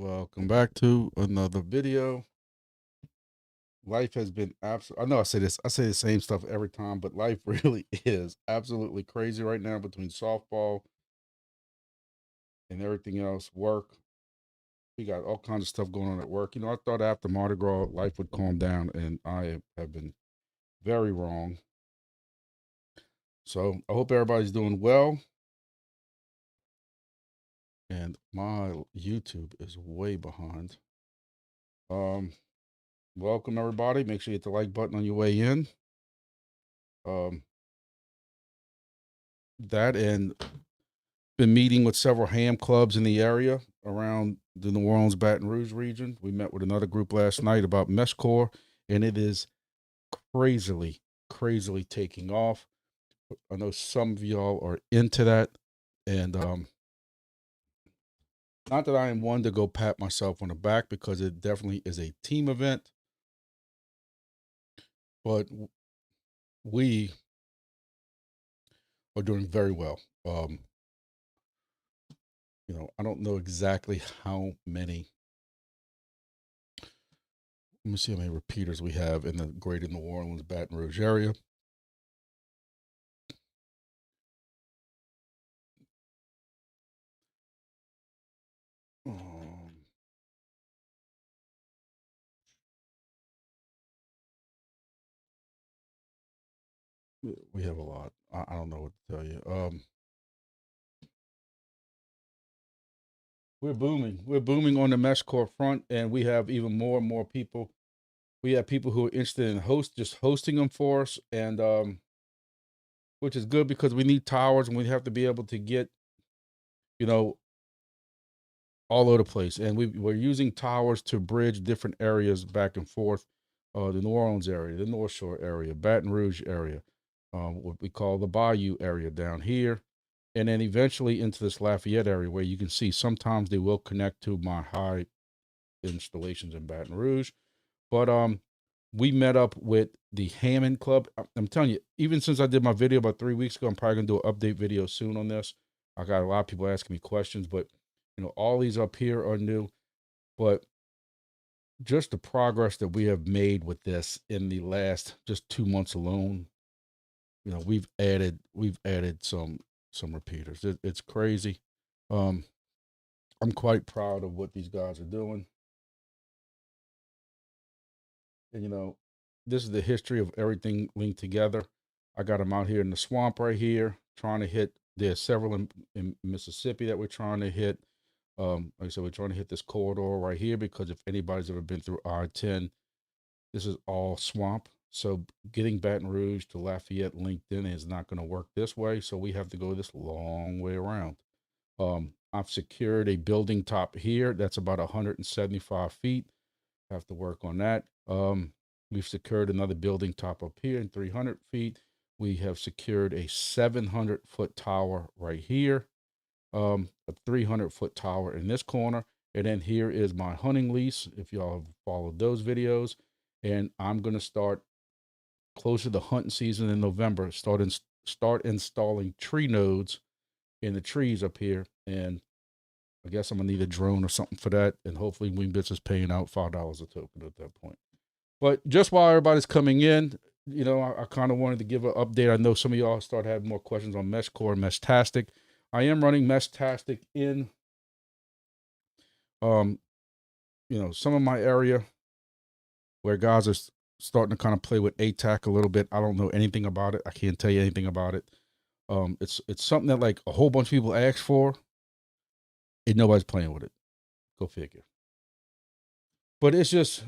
Welcome back to another video. Life has been absolute. I know I say the same stuff every time, but life really is absolutely crazy right now between softball and everything else. Work. We got all kinds of stuff going on at work. I thought after Mardi Gras life would calm down, and I have been very wrong. So I hope everybody's doing well. And my YouTube is way behind. Um, Welcome everybody. Make sure you hit the like button on your way in. Um, that and been meeting with several ham clubs in the area around the New Orleans, Baton Rouge region. We met with another group last night about meshcore, and it is crazily, crazily taking off. I know some of y'all are into that, and not that I am one to go pat myself on the back because it definitely is a team event, but we are doing very well. I don't know exactly how many. Let me see how many repeaters we have in the greater New Orleans, Baton Rouge area. Um, we have a lot. I don't know what to tell you. We're booming. We're booming on the meshcore front, and we have even more and more people. We have people who are interested in just hosting them for us, and which is good because we need towers, and we have to be able to get, you know, all over the place. And we're using towers to bridge different areas back and forth. The New Orleans area, the North Shore area, Baton Rouge area, what we call the Bayou area down here, and then eventually into this Lafayette area where you can see sometimes they will connect to my high installations in Baton Rouge. But we met up with the Hammond Club. I'm telling you, even since I did my video about 3 weeks ago, I'm probably gonna do an update video soon on this. I got a lot of people asking me questions, but all these up here are new. But just the progress that we have made with this in the last just 2 months alone, we've added some repeaters. It's crazy. Um, I'm quite proud of what these guys are doing. And this is the history of everything linked together. I got them out here in the swamp right here, trying to hit. There's several in Mississippi that we're trying to hit. Like I said, we're trying to hit this corridor right here because if anybody's ever been through I-10, this is all swamp. So getting Baton Rouge to Lafayette linked in is not going to work this way. So we have to go this long way around. I've secured a building top here that's about 175 feet. Have to work on that. We've secured another building top up here in 300 feet. We have secured a 700-foot tower right here, a 300-foot tower in this corner. And then here is my hunting lease, if y'all have followed those videos. And I'm going to start closer to hunting season in November, start installing tree nodes in the trees up here. And I guess I'm gonna need a drone or something for that, and hopefully Wingbits is paying out $5 a token at that point. But just while everybody's coming in, I kind of wanted to give an update. I know some of y'all start having more questions on Meshcore and Meshtastic. I am running Meshtastic in, some of my area where guys are starting to kind of play with ATAC a little bit. I don't know anything about it. I can't tell you anything about it. It's something that like a whole bunch of people ask for, and nobody's playing with it. Go figure. But it's just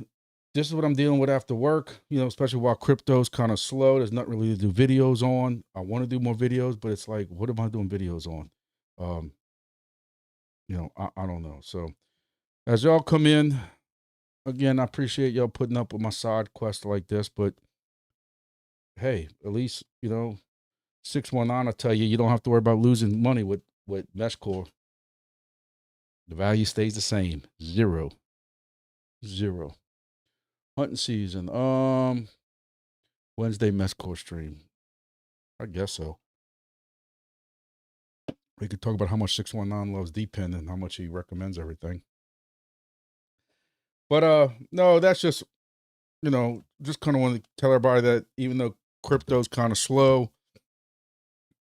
this is what I'm dealing with after work, especially while crypto's kind of slow. There's nothing really to do videos on. I want to do more videos, but it's like, what am I doing videos on? Um, I don't know. So as y'all come in, again, I appreciate y'all putting up with my side quest like this, but hey, at least, 619, I'll tell you, you don't have to worry about losing money with Meshcore. The value stays the same. Zero. Hunting season. Wednesday Meshcore stream. I guess so. We could talk about how much 619 loves DEPIN and how much he recommends everything. But no, that's just, just kind of want to tell everybody that even though crypto's kind of slow,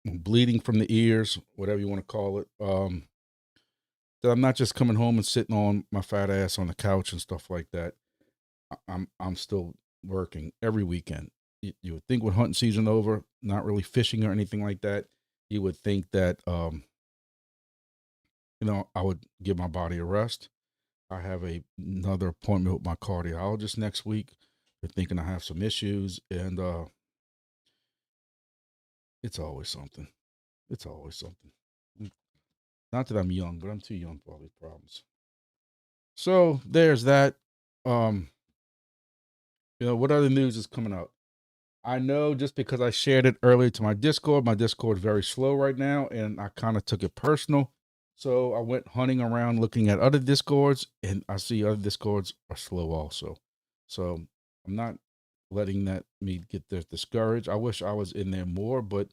bleeding from the ears, whatever you want to call it, that I'm not just coming home and sitting on my fat ass on the couch and stuff like that. I'm still working every weekend. You would think with hunting season over, not really fishing or anything like that, you would think that I would give my body a rest. I have another appointment with my cardiologist next week. They're thinking I have some issues, and it's always something. It's always something. Not that I'm young, but I'm too young for all these problems. So there's that. Um, what other news is coming out? I know just because I shared it earlier to my Discord is very slow right now, and I kind of took it personal. So I went hunting around looking at other Discords, and I see other Discords are slow also. So I'm not letting that me get discouraged. I wish I was in there more, but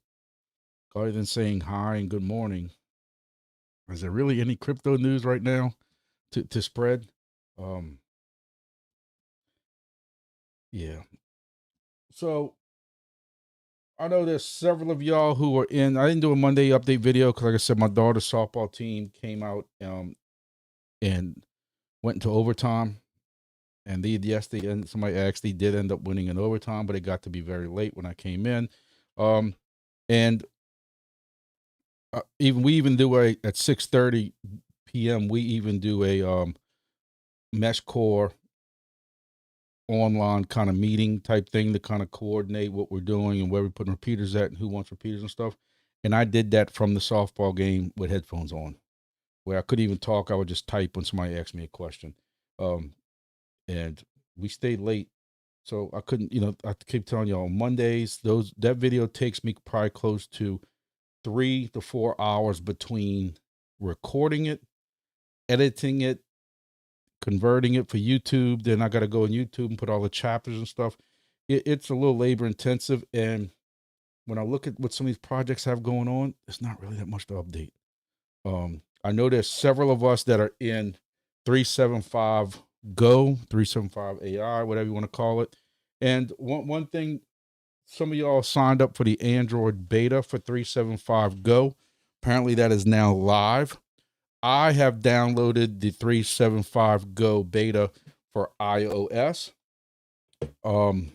other than saying hi and good morning, is there really any crypto news right now to spread? Um, yeah. So I know there's several of y'all who are in. I didn't do a Monday update video because, like I said, my daughter's softball team came out and went into overtime. And somebody actually did end up winning in overtime, but it got to be very late when I came in. And we even do at 6:30 p.m. We even do a mesh core online kind of meeting type thing to kind of coordinate what we're doing and where we're putting repeaters at and who wants repeaters and stuff. And I did that from the softball game with headphones on, where I couldn't even talk. I would just type when somebody asked me a question. And we stayed late. So I couldn't, I keep telling y'all Mondays, that video takes me probably close to 3 to 4 hours between recording it, editing it, converting it for YouTube. Then I got to go on YouTube and put all the chapters and stuff. It's a little labor intensive. And when I look at what some of these projects have going on, it's not really that much to update. I know there's several of us that are in 375 Go, 375 AI, whatever you want to call it. And one thing, some of y'all signed up for the Android beta for 375 Go. Apparently that is now live. I have downloaded the 375 Go beta for iOS. I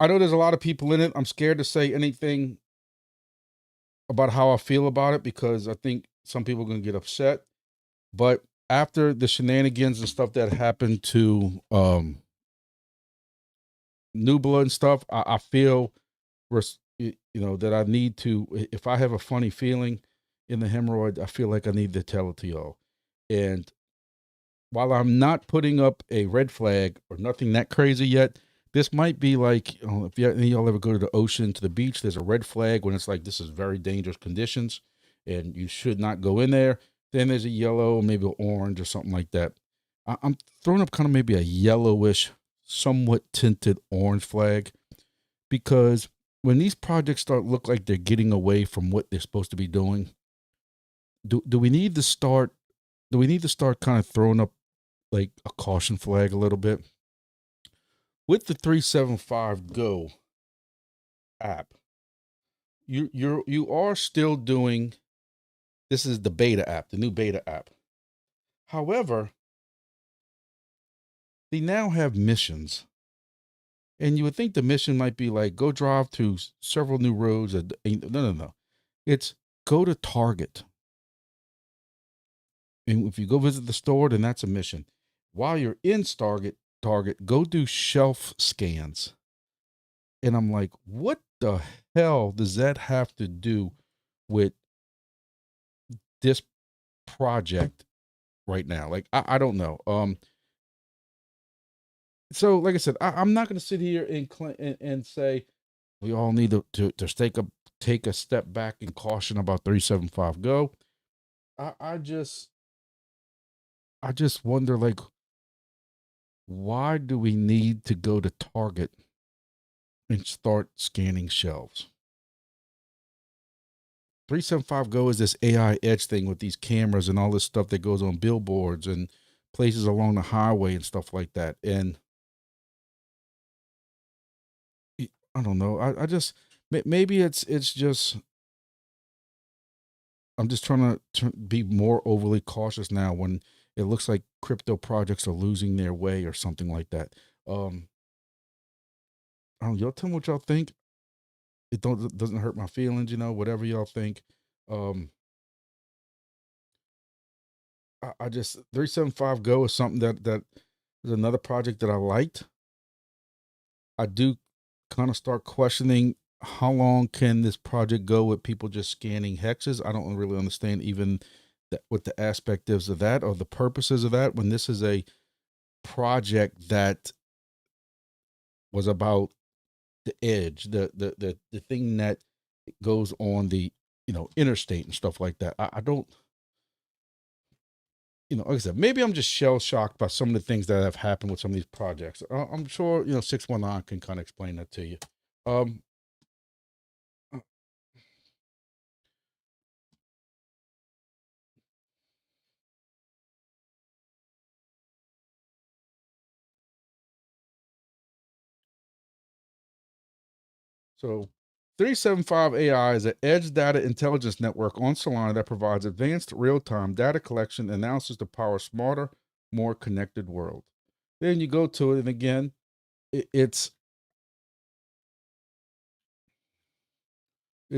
know there's a lot of people in it. I'm scared to say anything about how I feel about it because I think some people are going to get upset. But after the shenanigans and stuff that happened to Nubla and stuff, I feel, that I need to, if I have a funny feeling in the hemorrhoid, I feel like I need to tell it to y'all. And while I'm not putting up a red flag or nothing that crazy yet, this might be like, if y'all ever go to the ocean, to the beach, there's a red flag when it's like, this is very dangerous conditions and you should not go in there. Then there's a yellow, maybe an orange or something like that. I'm throwing up kind of maybe a yellowish, somewhat tinted orange flag, because when these projects start look like they're getting away from what they're supposed to be doing, do we need to start kind of throwing up like a caution flag a little bit? With the 375 Go app, you are still doing, this is the beta app, the new beta app. However, they now have missions. And you would think the mission might be like, go drive to several new roads. No. It's go to Target. And if you go visit the store, then that's a mission. While you're in Target, go do shelf scans. And I'm like, what the hell does that have to do with this project right now? Like, I don't know. So like I said, I'm not going to sit here and say we all need to take a step back and caution about 375 Go. I just wonder, like, why do we need to go to Target and start scanning shelves? 375 Go is this AI edge thing with these cameras and all this stuff that goes on billboards and places along the highway and stuff like that. And I don't know. I just maybe it's just I'm just trying to be more overly cautious now when it looks like crypto projects are losing their way or something like that. Um, I don't, y'all tell me what y'all think. It doesn't hurt my feelings, whatever y'all think. Um, I just 375 Go is something that is another project that I liked. I do kind of start questioning how long can this project go with people just scanning hexes. I don't really understand even what the aspect is of that or the purposes of that when this is a project that was about the edge, the thing that goes on the interstate and stuff like that. I don't, like I said, maybe I'm just shell shocked by some of the things that have happened with some of these projects. I'm sure 619 can kind of explain that to you. Um, So 375 AI is an edge data intelligence network on Solana that provides advanced real-time data collection and analysis to power smarter, more connected world. Then you go to it, and again, it's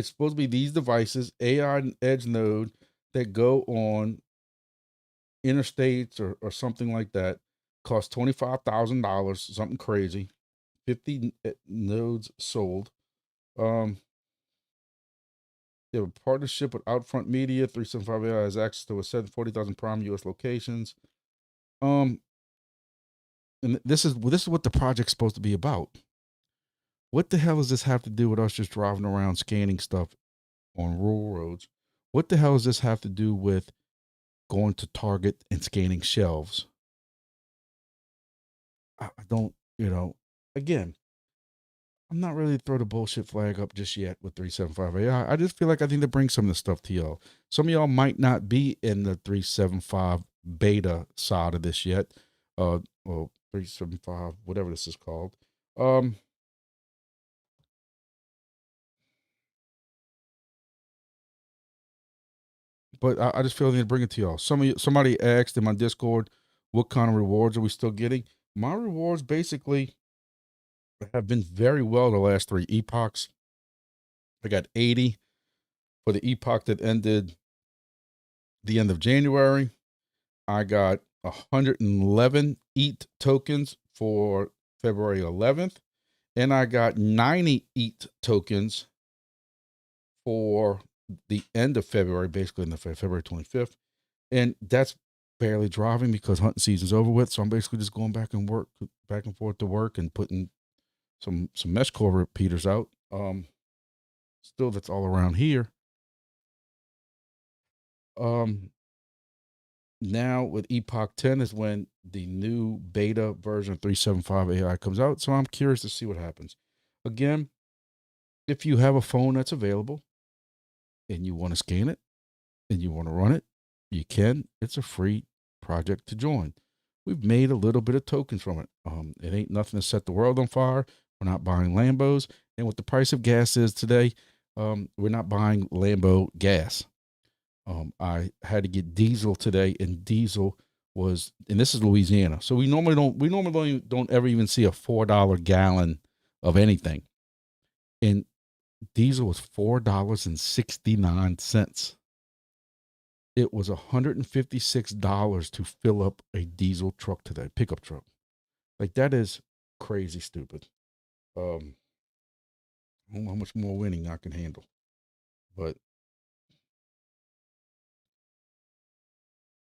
supposed to be these devices, AI and edge node that go on interstates or something like that, cost $25,000, something crazy. 50 nodes sold. They have a partnership with Outfront Media. 375 AI has access to a 740,000 prime U.S. locations. Um, and this is what the project's supposed to be about. What the hell does this have to do with us just driving around scanning stuff on rural roads? What the hell does this have to do with going to Target and scanning shelves? I don't, again, I'm not ready to throw the bullshit flag up just yet with 375 AI. I just feel like I need to bring some of this stuff to y'all. Some of y'all might not be in the 375 beta side of this yet. Well, 375, whatever this is called. Um, but I just feel I need to bring it to y'all. Somebody asked in my Discord, what kind of rewards are we still getting? My rewards basically have been very well the last three epochs. I got 80 for the epoch that ended the end of January. I got 111 EAT tokens for February 11th, and I got 90 EAT tokens for the end of February, basically in the February 25th. And that's barely driving because hunting season's over with. So I'm basically just going back and forth to work and putting some mesh core repeaters out. Still that's all around here. Um, Now with Epoch 10 is when the new beta version 375 AI comes out. So I'm curious to see what happens. Again, if you have a phone that's available and you want to scan it and you want to run it, you can. It's a free project to join. We've made a little bit of tokens from it. It ain't nothing to set the world on fire. We're not buying Lambos. And what the price of gas is today, we're not buying Lambo gas. I had to get diesel today, and diesel was, and this is Louisiana, so we normally don't ever even see a $4 gallon of anything, and diesel was $4.69. It was $156 to fill up a diesel truck today, pickup truck. Like that is crazy stupid. I don't know how much more winning I can handle, but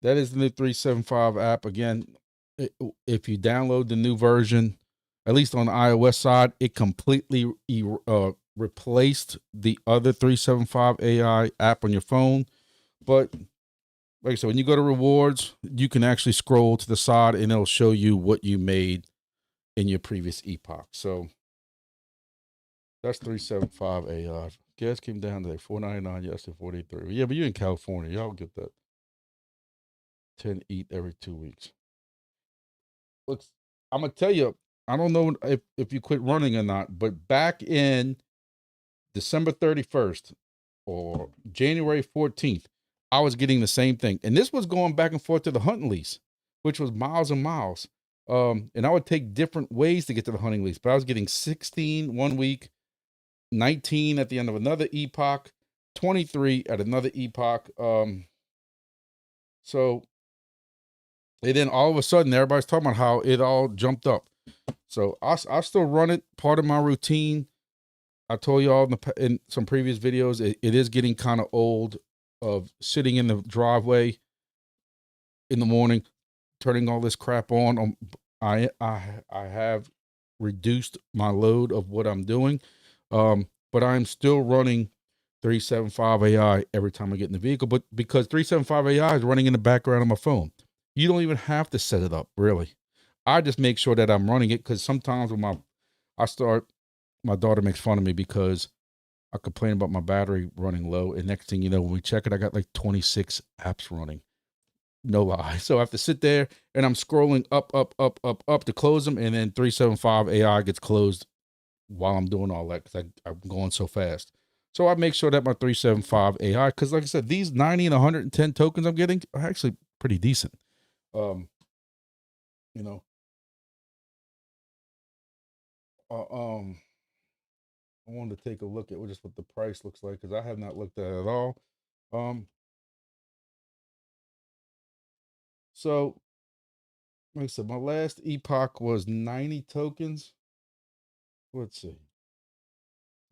that is the new 375 app. Again, if you download the new version, at least on the iOS side, it completely replaced the other 375 AI app on your phone. But like I said, when you go to rewards, you can actually scroll to the side and it'll show you what you made in your previous epoch. So that's 375 AI. Gas came down today, $4.99 yesterday, 43. Yeah, but you're in California. Y'all get that 10 eat every 2 weeks. looks, I'm gonna tell you, I don't know if you quit running or not, but back in December 31st or January 14th, I was getting the same thing. And this was going back and forth to the hunting lease, which was miles and miles. And I would take different ways to get to the hunting lease, but I was getting 16 one week, 19 at the end of another epoch, 23 at another epoch. So, and then all of a sudden, everybody's talking about how it all jumped up. So I still run it, part of my routine. I told you all in some previous videos, it is getting kind of old of sitting in the driveway in the morning, turning all this crap on. I have reduced my load of what I'm doing, but I'm still running 375 AI every time I get in the vehicle. But because 375 AI is running in the background of my phone, you don't even have to set it up, really. I just make sure that I'm running it, because sometimes when my daughter makes fun of me because I complain about my battery running low, and next thing you know, when we check it, I got like 26 apps running. No lie. So I have to sit there and I'm scrolling up to close them, and then 375 AI gets closed while I'm doing all that because I'm going so fast. So I make sure that my 375 AI, because like I said, these 90 and 110 tokens I'm getting are actually pretty decent. Um, you know, uh, um, I wanted to take a look at just what the price looks like, because I have not looked at it at all. Um, so like I said, my last epoch was 90 tokens. Let's see.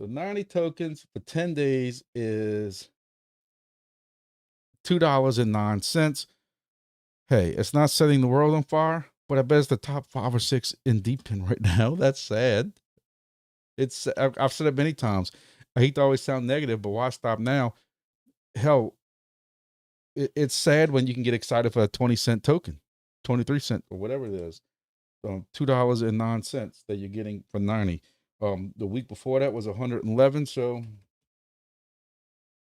So 90 tokens for 10 days is $2.09. Hey, it's not setting the world on fire, but I bet it's the top 5 or 6 in DEPIN right now. That's sad. I've said it many times. I hate to always sound negative, but why stop now? Hell, it's sad when you can get excited for a 20-cent token, 23 cent or whatever it is. $2.09 that you're getting for 90. The week before that was 111. So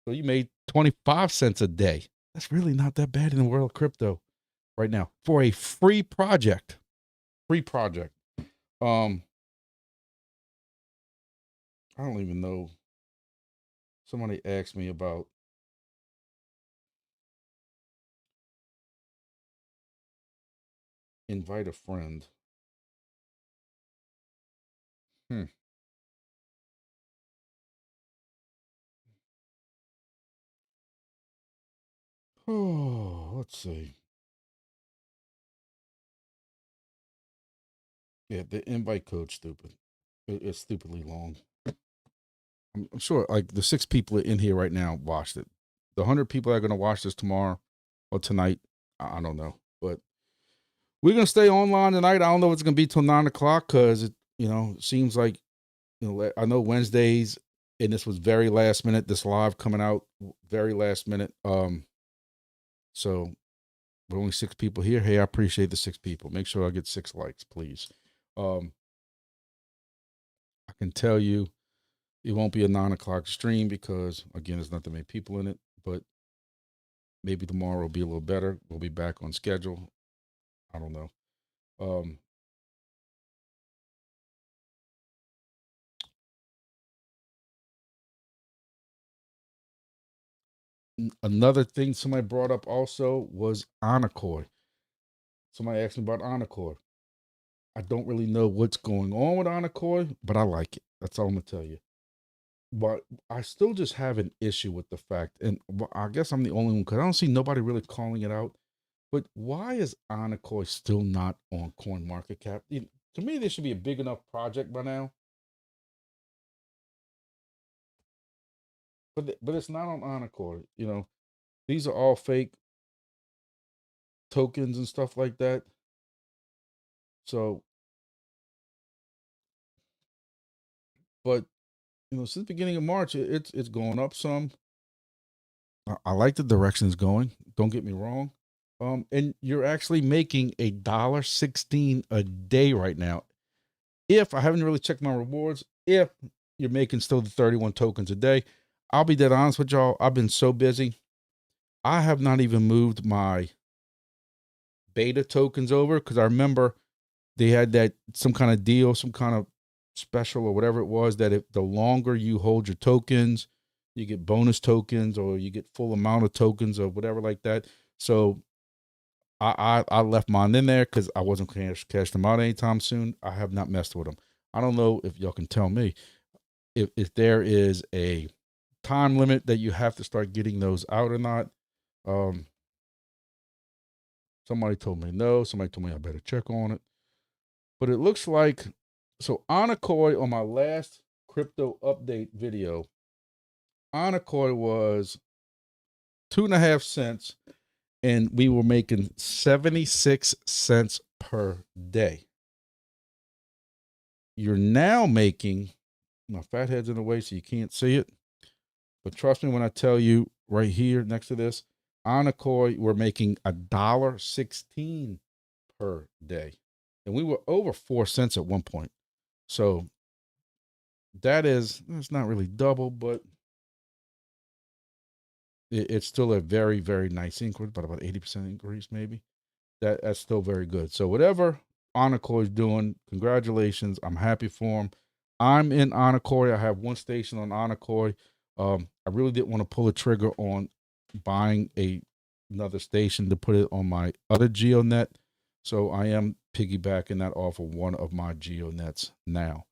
you made 25 cents a day. That's really not that bad in the world of crypto right now for a free project. Free project. I don't even know. Somebody asked me about invite a friend. Hmm. Oh, let's see. Yeah, the invite code's stupid. It's stupidly long. I'm sure like the 6 people in here right now watched it. The 100 people that are going to watch this tomorrow or tonight, I don't know. But we're going to stay online tonight. I don't know if it's going to be till 9 o'clock, because it seems like, I know Wednesdays, and this was very last minute, this live coming out very last minute. So we're only 6 people here. Hey, I appreciate the 6 people. Make sure I get 6 likes, please. I can tell you it won't be a 9 o'clock stream because, again, there's not that many people in it, but maybe tomorrow will be a little better. We'll be back on schedule. I don't know. Another thing somebody brought up also was Anacore. Somebody asked me about Anacore. I don't really know what's going on with Anacore, but I like it. That's all I'm gonna tell you. But I still just have an issue with the fact, and I guess I'm the only one because I don't see nobody really calling it out. But why is Anacore still not on CoinMarketCap? To me, this should be a big enough project by now. But it's not on Anacore. These are all fake tokens and stuff like that. So, but since the beginning of March, it's going up some. I like the direction it's going. Don't get me wrong. And you're actually making $1.16 a day right now. If I haven't really checked my rewards, if you're making still the 31 tokens a day, I'll be dead honest with y'all. I've been so busy. I have not even moved my beta tokens over, because I remember they had that some kind of deal, some kind of special or whatever it was, that if the longer you hold your tokens, you get bonus tokens or you get full amount of tokens or whatever like that. So I left mine in there because I wasn't cash them out anytime soon. I have not messed with them. I don't know if y'all can tell me if there is a time limit that you have to start getting those out or not. Um, Somebody told me no. Somebody told me I better check on it. But it looks like, so Anacoy on my last crypto update video, Anacoy was 2.5 cents, and we were making 76 cents per day. You're now making, my fat head's in the way so you can't see it, but trust me when I tell you right here next to this, Anacoy, we're making $1.16 per day. And we were over 4 cents at one point. So it's not really double, but it's still a very, very nice increase, about 80% increase, maybe. That's still very good. So whatever Anacoy is doing, congratulations. I'm happy for him. I'm in Anacoy. I have one station on Anacoy. I really didn't want to pull a trigger on buying another station to put it on my other GeoNet. So I am piggybacking that off of one of my GeoNets now.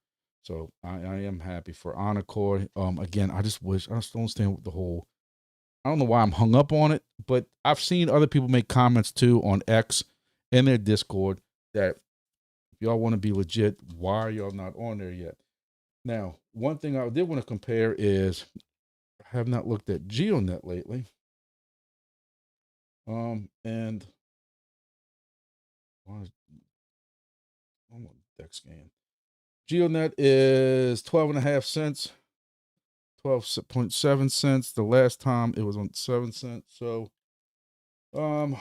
So I am happy for Anacoy. Again, I just don't understand the whole, I don't know why I'm hung up on it, but I've seen other people make comments too on X in their Discord that if y'all want to be legit, why are y'all not on there yet? Now, one thing I did want to compare is I have not looked at GeoNet lately. And I want deck scan. GeoNet is 12.5 cents, 12.7 cents. The last time it was on 7 cents. So um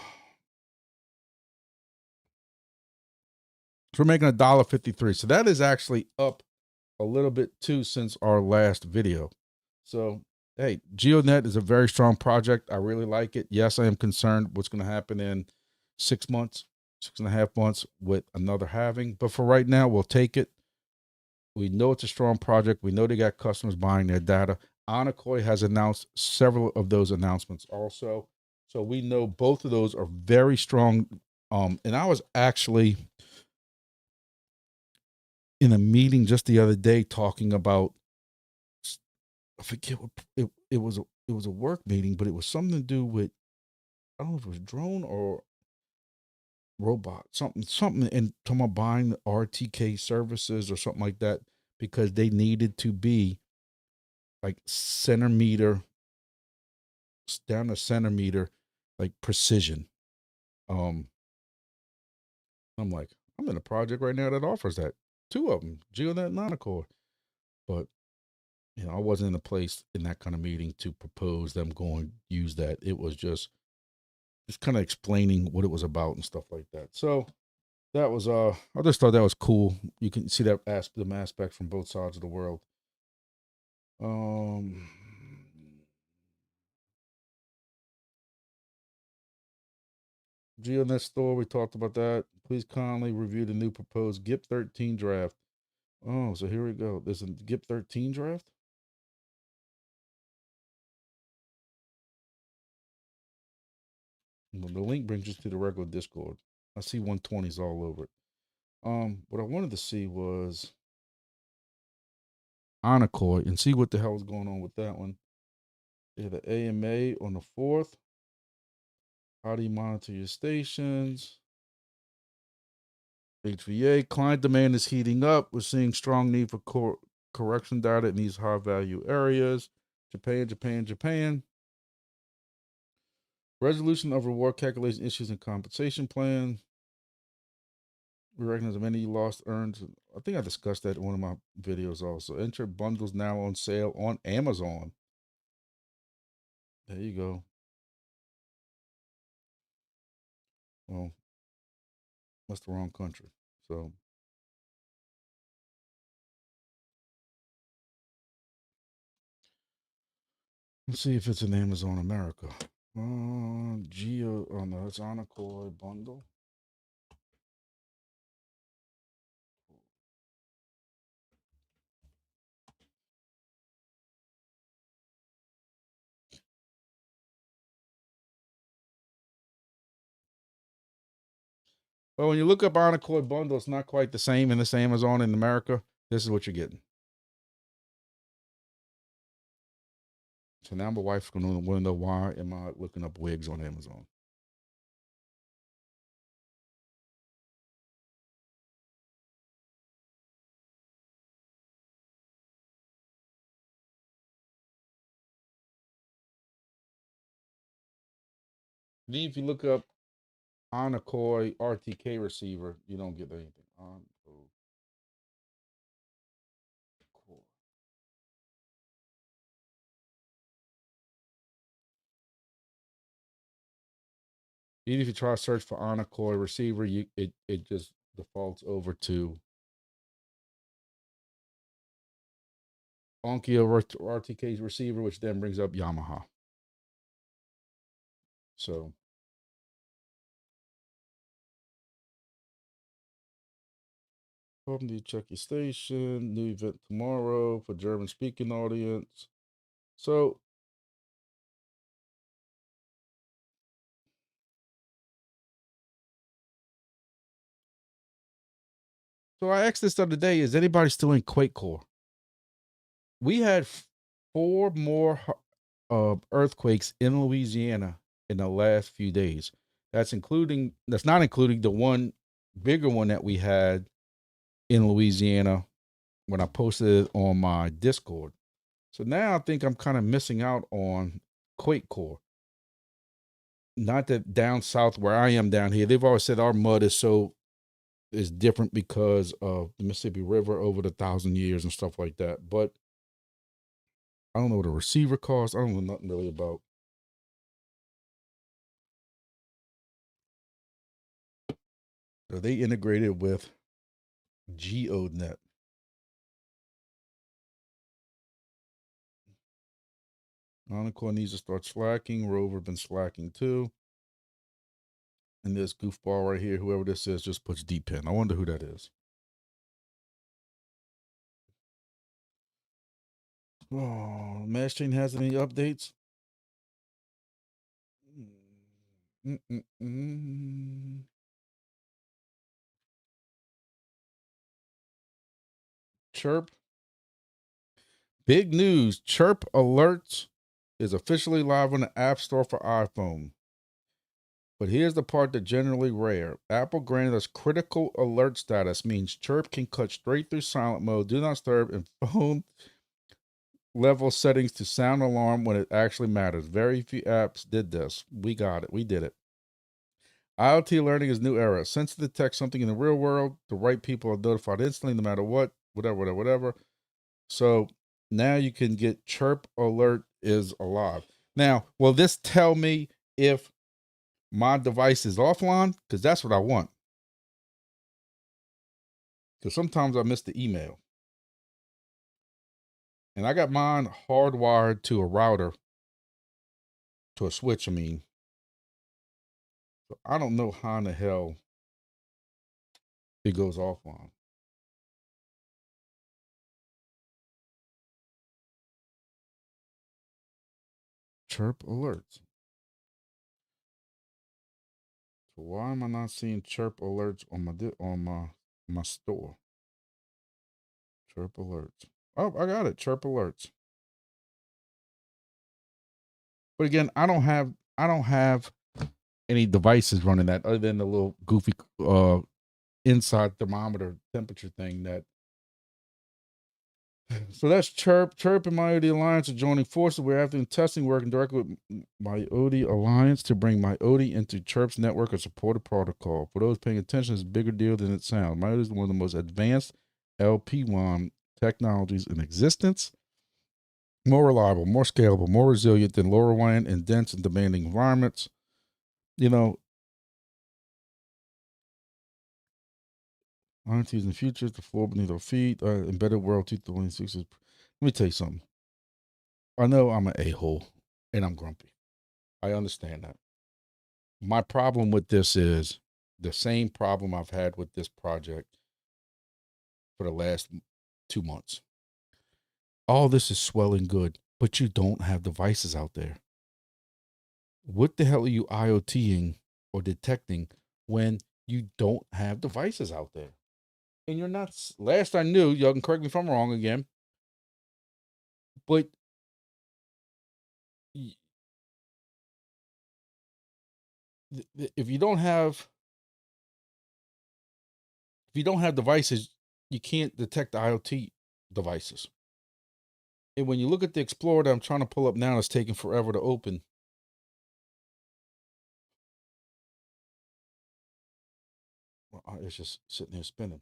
we're making $1.53. So that is actually up a little bit too since our last video. So hey, GeoNet is a very strong project. I really like it. Yes, I am concerned what's going to happen in 6 months, 6.5 months with another halving. But for right now, we'll take it. We know it's a strong project. We know they got customers buying their data. Anacoy has announced several of those announcements also. So we know both of those are very strong. And I was actually in a meeting just the other day talking about, I forget what it was. It was a work meeting, but it was something to do with, I don't know if it was drone or robot, something, and talking about buying RTK services or something like that because they needed to be like centimeter, down to centimeter, like precision. Um, I'm like, I'm in a project right now that offers that. Two of them, GeoNet and Nanocore. But I wasn't in a place in that kind of meeting to propose them going use that. It was just kind of explaining what it was about and stuff like that. So that was I just thought that was cool. You can see that them aspects from both sides of the world. Um GeoNet store, we talked about that. Please kindly review the new proposed GIP 13 draft. Oh, so here we go. There's a GIP 13 draft. Well, the link brings us to the regular Discord. I see 120s all over it. What I wanted to see was Anacoy and see what the hell is going on with that one. Yeah, the AMA on the 4th. How do you monitor your stations? HVA client demand is heating up. We're seeing strong need for correction data in these high value areas. Japan. Resolution of reward calculation issues and compensation plan. We recognize many lost earns. I think I discussed that in one of my videos also. Enter bundles now on sale on Amazon. There you go. Well, that's the wrong country. So let's see if it's in Amazon America. Geo, oh no, it's Anacoy bundle. Well, when you look up Encore bundle, it's not quite the same in this Amazon in America. This is what you're getting. So now my wife's going to want to know why am I looking up wigs on Amazon. If you look up Encore RTK receiver, you don't get anything. Encore. Even if you try to search for Encore receiver, it just defaults over to Onkyo RTK receiver, which then brings up Yamaha. So welcome to Check Your Station. New event tomorrow for German speaking audience. So I asked this the other day, is anybody still in Quake Core? We had 4 more earthquakes in Louisiana in the last few days. That's not including the one bigger one that we had in Louisiana when I posted it on my Discord. So now I think I'm kind of missing out on Quake Core. Not that down south where I am down here, they've always said our mud is different because of the Mississippi River over the 1,000 years and stuff like that. But I don't know what a receiver costs. I don't know nothing really about. Are they integrated with GeoNet? Encore needs to start slacking. Rover been slacking too. And this goofball right here, whoever this is, just puts DEPIN. I wonder who that is. Oh, Mass Chain has any updates? Chirp. Big news. Chirp Alerts is officially live on the App Store for iPhone. But here's the part that's generally rare. Apple granted us critical alert status, means Chirp can cut straight through silent mode, do not disturb, and phone level settings to sound alarm when it actually matters. Very few apps did this. We got it. We did it. IoT learning is new era. Since it detects something in the real world, the right people are notified instantly, no matter what, whatever. So now you can get Chirp Alert is alive. Now, will this tell me if my device is offline? Because that's what I want. Because sometimes I miss the email. And I got mine hardwired to a router, to a switch, I mean. So I don't know how in the hell it goes offline. Chirp alerts. So why am I not seeing chirp alerts on my store? Chirp alerts. Oh, I got it. Chirp alerts. But again, I don't have any devices running that other than the little goofy inside thermometer temperature thing that. So that's Chirp. Chirp and MyOD Alliance are joining forces. We're after testing, working directly with MyOD Alliance to bring MyOD into Chirp's network of supported protocol. For those paying attention, it's a bigger deal than it sounds. MyOD is one of the most advanced LPWAN technologies in existence. More reliable, more scalable, more resilient than LoRaWAN in dense and demanding environments. You know, IoTs in the future, the floor beneath our feet, embedded world 2026. Let me tell you something. I know I'm an a-hole and I'm grumpy. I understand that. My problem with this is the same problem I've had with this project for the last 2 months. All this is swell and good, but you don't have devices out there. What the hell are you IoTing or detecting when you don't have devices out there. And you're not, last I knew, y'all can correct me if I'm wrong again, but if you don't have devices, you can't detect the IoT devices. And when you look at the Explorer that I'm trying to pull up now, it's taking forever to open. Well, it's just sitting there spinning.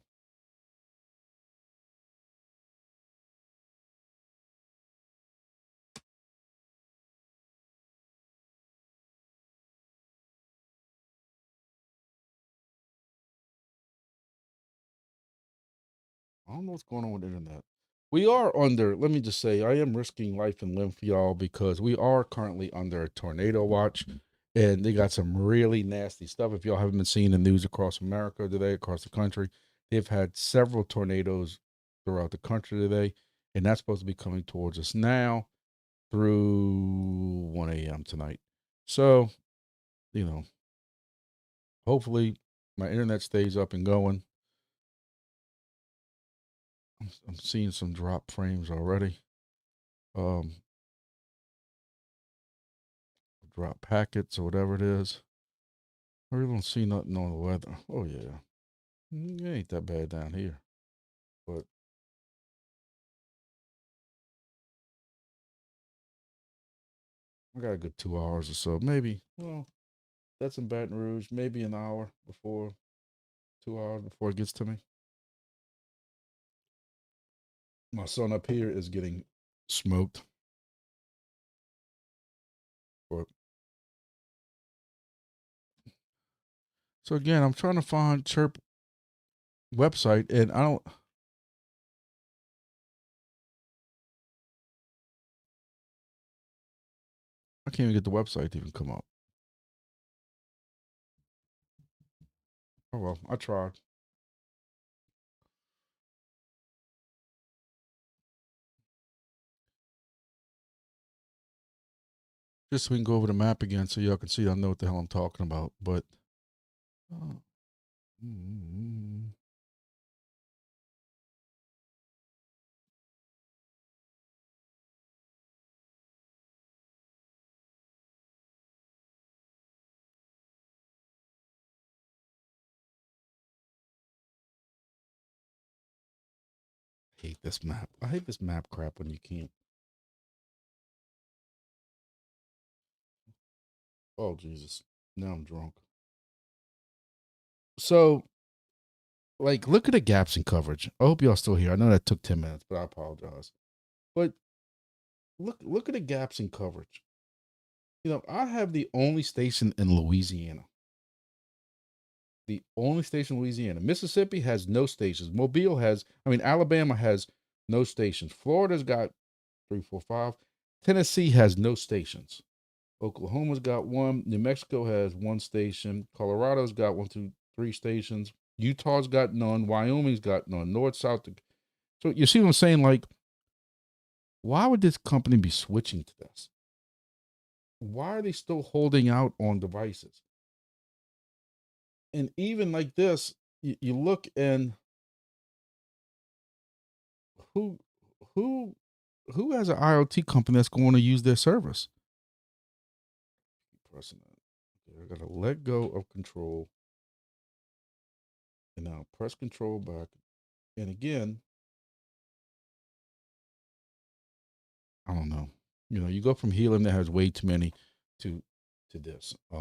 I don't know what's going on with the internet. We are under, let me just say, I am risking life and limb for y'all because we are currently under a tornado watch and they got some really nasty stuff. If y'all haven't been seeing the news across America today, across the country, they've had several tornadoes throughout the country today, and that's supposed to be coming towards us now through 1 a.m. tonight. So, you know, hopefully my internet stays up and going. I'm seeing some drop frames already. Um, drop packets or whatever it is. I really don't see nothing on the weather. Oh yeah, it ain't that bad down here, but I got a good 2 hours or so, maybe. Well, that's in Baton Rouge. Maybe an hour before, 2 hours before it gets to me. My son up here is getting smoked. But so again, I'm trying to find Chirp website, and I can't even get the website to even come up. Oh well, I tried. Just so we can go over the map again, so y'all can see I know what the hell I'm talking about. But uh, mm, hate this map. I hate this map crap when you can't. Oh Jesus! Now I'm drunk. So, like, look at the gaps in coverage. I hope y'all still here. I know that took 10 minutes, but I apologize. But look at the gaps in coverage. I have the only station in Louisiana. The only station in Louisiana. Mississippi has no stations. Alabama has no stations. Florida's got three, four, five. Tennessee has no stations. Oklahoma's got one. New Mexico has one station. Colorado's got one, two, three stations. Utah's got none. Wyoming's got none. North, South. So you see what I'm saying? Like, why would this company be switching to this? Why are they still holding out on devices? And even like this, you look and who who who has an IoT company that's going to use their service? Keep pressing that. Okay, I gotta let go of control and now press control back. And again, I don't know. You go from Helium that has way too many to this. I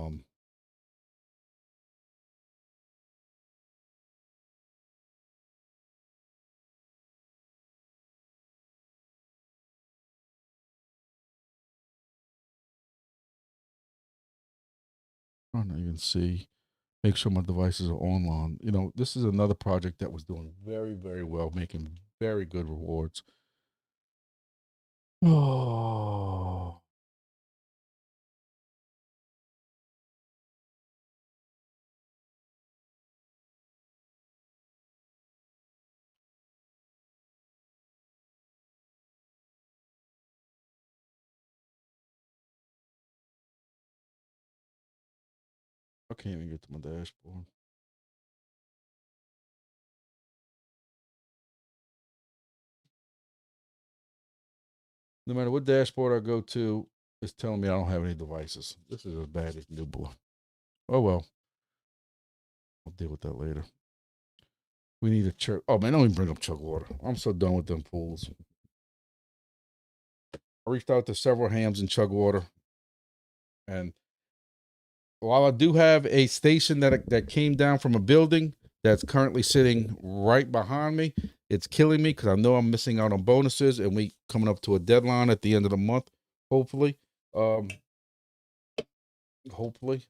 don't even see. Make sure my devices are online. This is another project that was doing very, very well, making very good rewards. Oh, I can't even get to my dashboard. No matter what dashboard I go to, it's telling me I don't have any devices. This is as bad as Nubla. Oh well, I'll deal with that later. We need a chug. Oh man, don't even bring up chug water. I'm so done with them fools. I reached out to several hams in chug water, and while I do have a station that came down from a building that's currently sitting right behind me, it's killing me because I know I'm missing out on bonuses, and we coming up to a deadline at the end of the month. Hopefully, um, hopefully.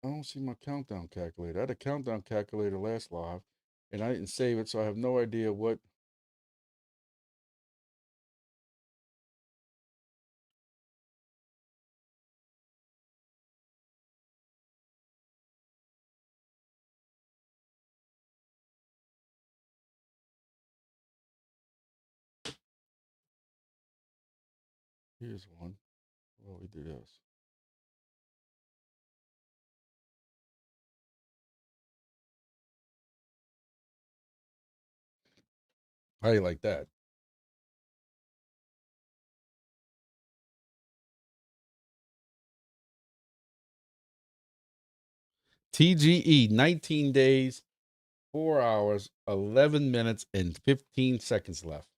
I don't see my countdown calculator. I had a countdown calculator last live, and I didn't save it, so I have no idea what. Here's one. Oh, we do this. How do you like that? TGE, 19 days, 4 hours, 11 minutes, and 15 seconds left.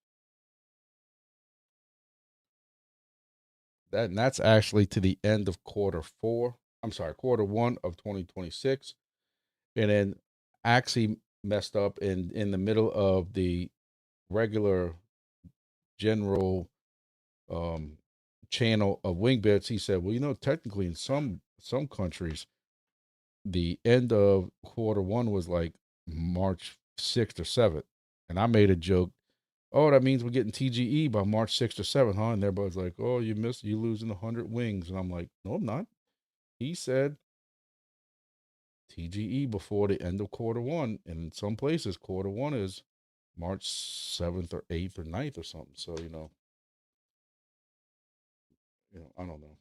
That's actually to the end of quarter four. I'm sorry, quarter one of 2026. And then actually messed up in the middle of the regular general um channel of wing bits. He said, well, technically in some countries, the end of quarter one was like March 6th or 7th. And I made a joke, oh, that means we're getting TGE by March 6th or 7th, huh? And everybody's like, oh, you losing 100 wings. And I'm like, no, I'm not. He said TGE before the end of quarter one. And in some places, quarter one is March 7th or 8th or 9th or something. So, I don't know.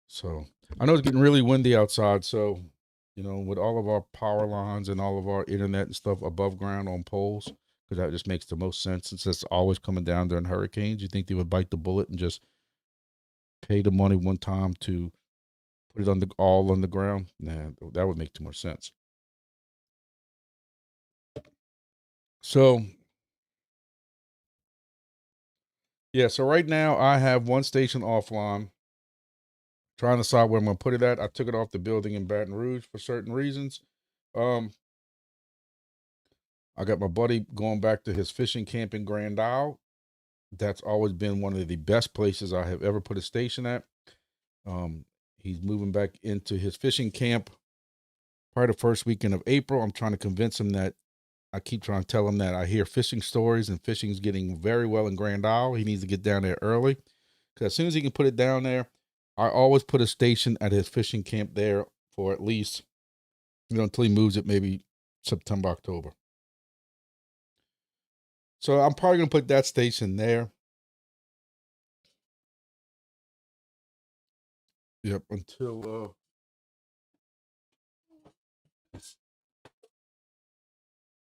So I know it's getting really windy outside. So, with all of our power lines and all of our internet and stuff above ground on poles, because that just makes the most sense since it's always coming down during hurricanes. You think they would bite the bullet and just pay the money one time to put it all on the ground? Nah, that would make too much sense. So yeah, so right now I have one station offline, trying to decide where I'm gonna put it at. I took it off the building in Baton Rouge for certain reasons. Um, I got my buddy going back to his fishing camp in Grand Isle. That's always been one of the best places I have ever put a station at. Um, he's moving back into his fishing camp probably the first weekend of April. I'm trying to convince him that I keep trying to tell him that I hear fishing stories and fishing's getting very well in Grand Isle. He needs to get down there early because as soon as he can put it down there, I always put a station at his fishing camp there for at least, until he moves it maybe September, October. So I'm probably going to put that station there. Yep, until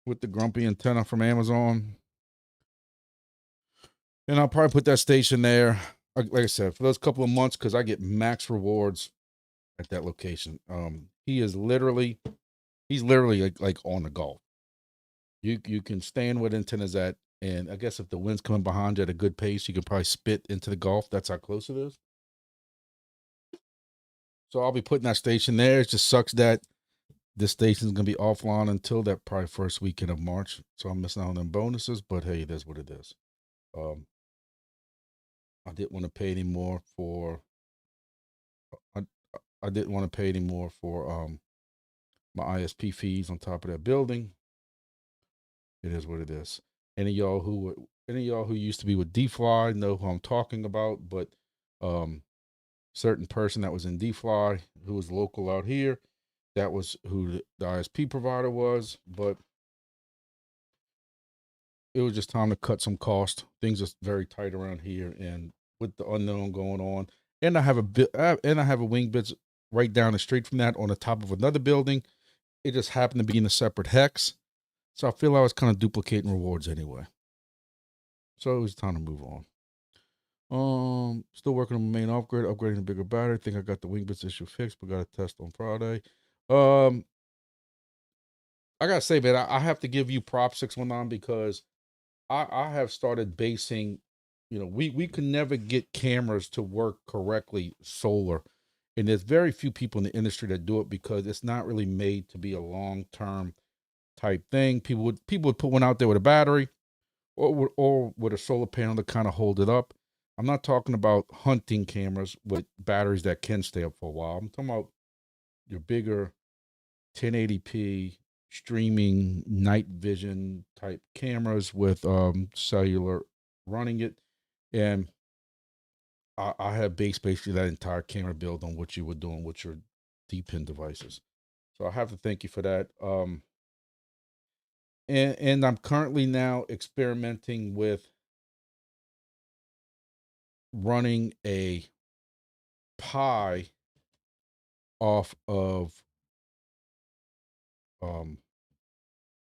with the grumpy antenna from Amazon. And I'll probably put that station there, like I said, for those couple of months because I get max rewards at that location. He's literally like on the golf. You can stand where the antenna's at, and I guess if the wind's coming behind you at a good pace, you can probably spit into the golf. That's how close it is. So I'll be putting that station there. It just sucks that this station's gonna be offline until that probably first weekend of March. So I'm missing out on them bonuses, but hey, it is what it is. Um, I didn't want to pay any more for I I didn't want to pay any more for my ISP fees on top of that building. It is what it is. Any of y'all who used to be with DFly know who I'm talking about, but um certain person that was in DFly who was local out here, that was who the ISP provider was, but it was just time to cut some cost. Things are very tight around here, and with the unknown going on, and I have a bit, and I have a wing bits right down the street from that on the top of another building. It just happened to be in a separate hex, so I feel I was kind of duplicating rewards anyway. So it was time to move on. Still working on the main upgrade, upgrading a bigger battery. Think I got the wing bits issue fixed, but got a test on Friday. I gotta say, man, I have to give you props 619 because I have started basing, we can never get cameras to work correctly solar. And there's very few people in the industry that do it because it's not really made to be a long-term type thing. People would put one out there with a battery or with a solar panel to kind of hold it up. I'm not talking about hunting cameras with batteries that can stay up for a while. I'm talking about your bigger 1080p streaming night vision type cameras with cellular running it. And I have based basically that entire camera build on what you were doing with your DPIN devices. So I have to thank you for that. And I'm currently now experimenting with running a Pi off of um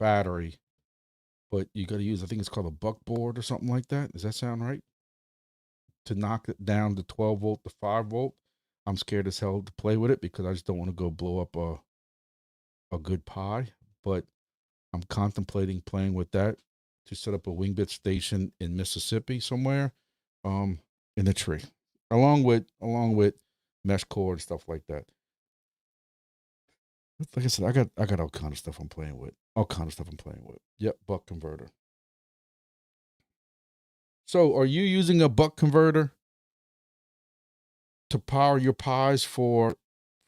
battery, but you got to use, I think it's called a buckboard or something like that. Does that sound right? To knock it down to 12 volt to 5 volt. I'm scared as hell to play with it because I just don't want to go blow up a good Pi. But I'm contemplating playing with that to set up a wingbit station in Mississippi somewhere, in a tree, along with mesh cord and stuff like that. Like I said, I got all kind of stuff I'm playing with. All kind of stuff I'm playing with. Yep, buck converter. So, are you using a buck converter to power your Pis for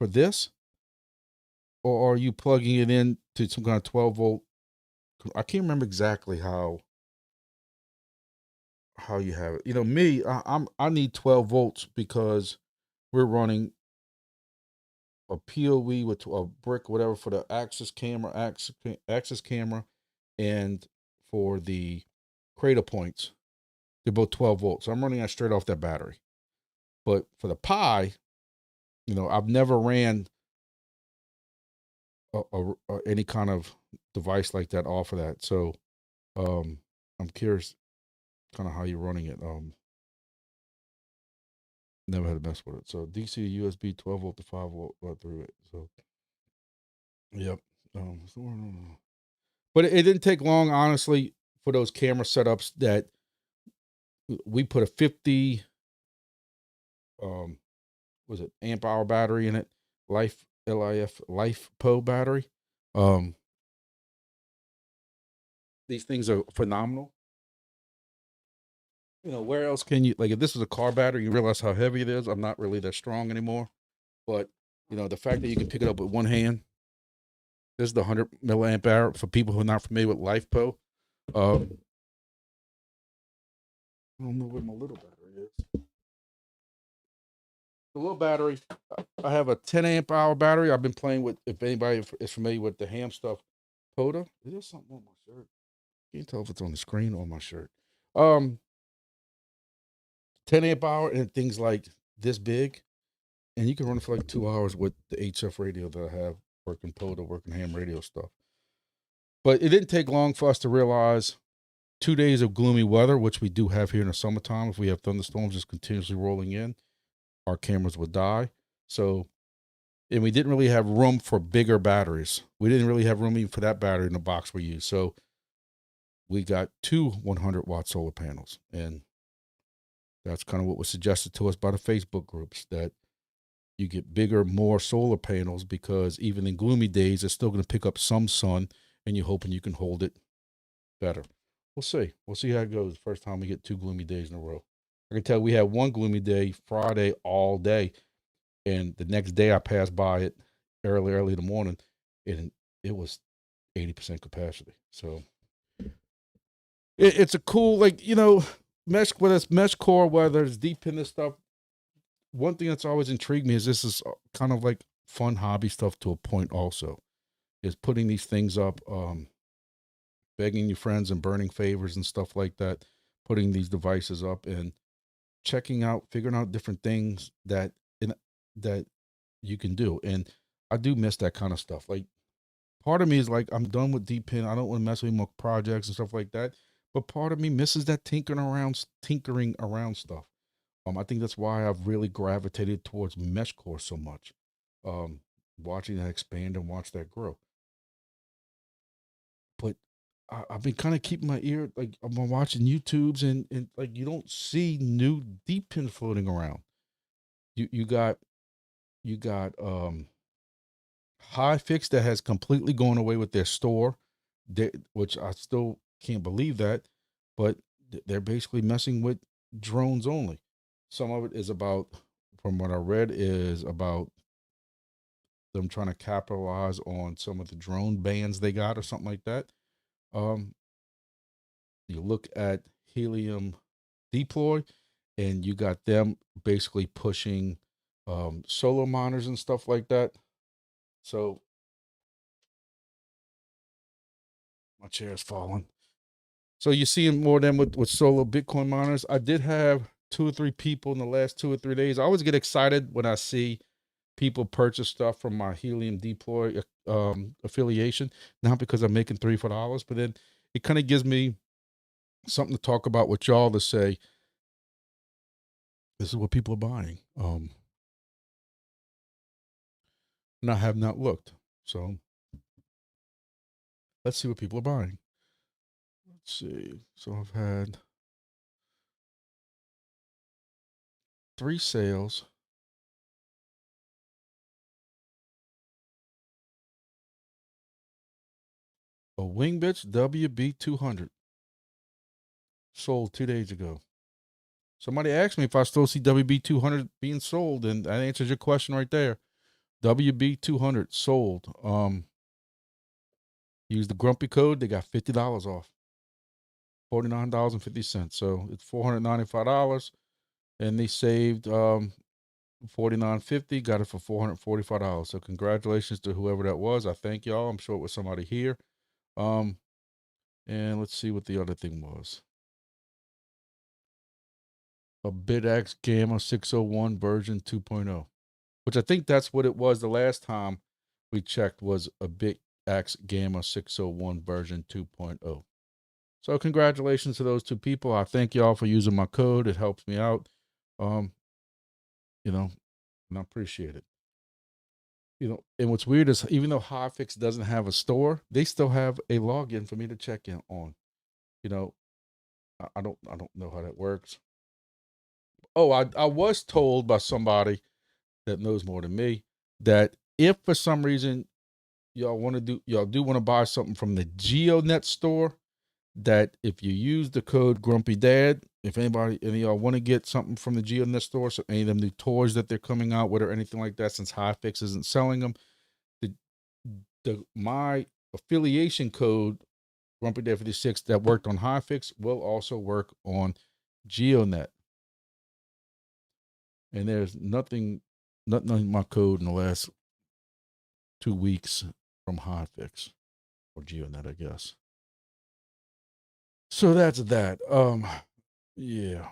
this, or are you plugging it in to some kind of 12 volt? I can't remember exactly how you have it. Me, I need 12 volts because we're running a POV with a brick, whatever, for the access camera, and for the cradle points. They're both 12 volts. So I'm running that straight off that battery. But for the Pi, I've never ran any kind of device like that off of that. So I'm curious kind of how you're running it. Never had to mess with it. So DC to USB 12 volt to 5 volt right through it. So yep. But it didn't take long, honestly, for those camera setups that we put a 50 was it amp hour battery in it, Life Po battery. These things are phenomenal. Where else can you, like, if this was a car battery, you realize how heavy it is. I'm not really that strong anymore, but the fact that you can pick it up with one hand. This is the 100 milliamp hour for people who are not familiar with Life Po. I don't know where my little battery is. The little battery, I have a 10 amp hour battery. I've been playing with, if anybody is familiar with the ham stuff, Poda. Is there something on my shirt? Can't tell if it's on the screen or on my shirt. 10 amp hour and things like this big. And you can run it for like 2 hours with the HF radio that I have, working Poda, working ham radio stuff. But it didn't take long for us to realize 2 days of gloomy weather, which we do have here in the summertime. If we have thunderstorms just continuously rolling in, our cameras would die. So, and we didn't really have room for bigger batteries. We didn't really have room even for that battery in the box we used. So we got two 100-watt solar panels. And that's kind of what was suggested to us by the Facebook groups, that you get bigger, more solar panels, because even in gloomy days, it's still going to pick up some sun, and you're hoping you can hold it better. We'll see. We'll see how it goes. First time we get 2 gloomy days in a row. I can tell we had one gloomy day Friday all day, and the next day I passed by it early in the morning, and it was 80% capacity. So it's a cool, like, mesh, whether it's mesh core, whether it's deep in this stuff. One thing that's always intrigued me is this is kind of like fun hobby stuff to a point. Also, is putting these things up, begging your friends and burning favors and stuff like that, putting these devices up and checking out, figuring out different things that you can do. And I do miss that kind of stuff. Like, part of me is like, I'm done with DPIN. I don't want to mess with more projects and stuff like that. But part of me misses that tinkering around stuff. I think that's why I've really gravitated towards mesh core so much. Um, Watching that expand and watch that grow. But I've been kind of keeping my ear, like, I'm watching YouTubes, and like, you don't see new DPIN floating around. You got High Fix that has completely gone away with their store, which I still can't believe that, but they're basically messing with drones only. Some of it is about, from what I read, is about them trying to capitalize on some of the drone bans they got or something like that. Um, you look at Helium Deploy, and you got them basically pushing solar miners and stuff like that. So my chair is falling. So you're seeing more than with solo Bitcoin miners. I did have 2 or 3 people in the last 2 or 3 days. I always get excited when I see people purchase stuff from my Helium Deploy affiliation. Not because I'm making $3 or $4, but then it kind of gives me something to talk about with y'all, to say this is what people are buying. And I have not looked. So let's see what people are buying. Let's see. So I've had 3 sales. A Wingbits WB200 sold 2 days ago. Somebody asked me if I still see WB200 being sold, and that answers your question right there. WB200 sold. Use the Grumpy code. They got $50 off. $49.50. So it's $495, and they saved $49.50. Got it for $445. So congratulations to whoever that was. I thank y'all. I'm sure it was somebody here. And let's see what the other thing was. A BitX Gamma 601 version 2.0, which I think that's what it was the last time we checked, was a BitX Gamma 601 version 2.0. So congratulations to those 2 people. I thank y'all for using my code. It helps me out. And I appreciate it. And what's weird is, even though Hotfix doesn't have a store, they still have a login for me to check in on. I don't know how that works. Oh, I was told by somebody that knows more than me that if for some reason y'all do want to buy something from the GeoNet store, that if you use the code Grumpy Dad, if any of y'all want to get something from the GeoNet store, so any of them new toys that they're coming out with or anything like that, since Hotfix isn't selling them, my affiliation code Grumpy Dad 56 that worked on Hotfix will also work on GeoNet. And there's nothing in my code in the last 2 weeks from Hotfix or GeoNet, I guess. So that's that. Yeah.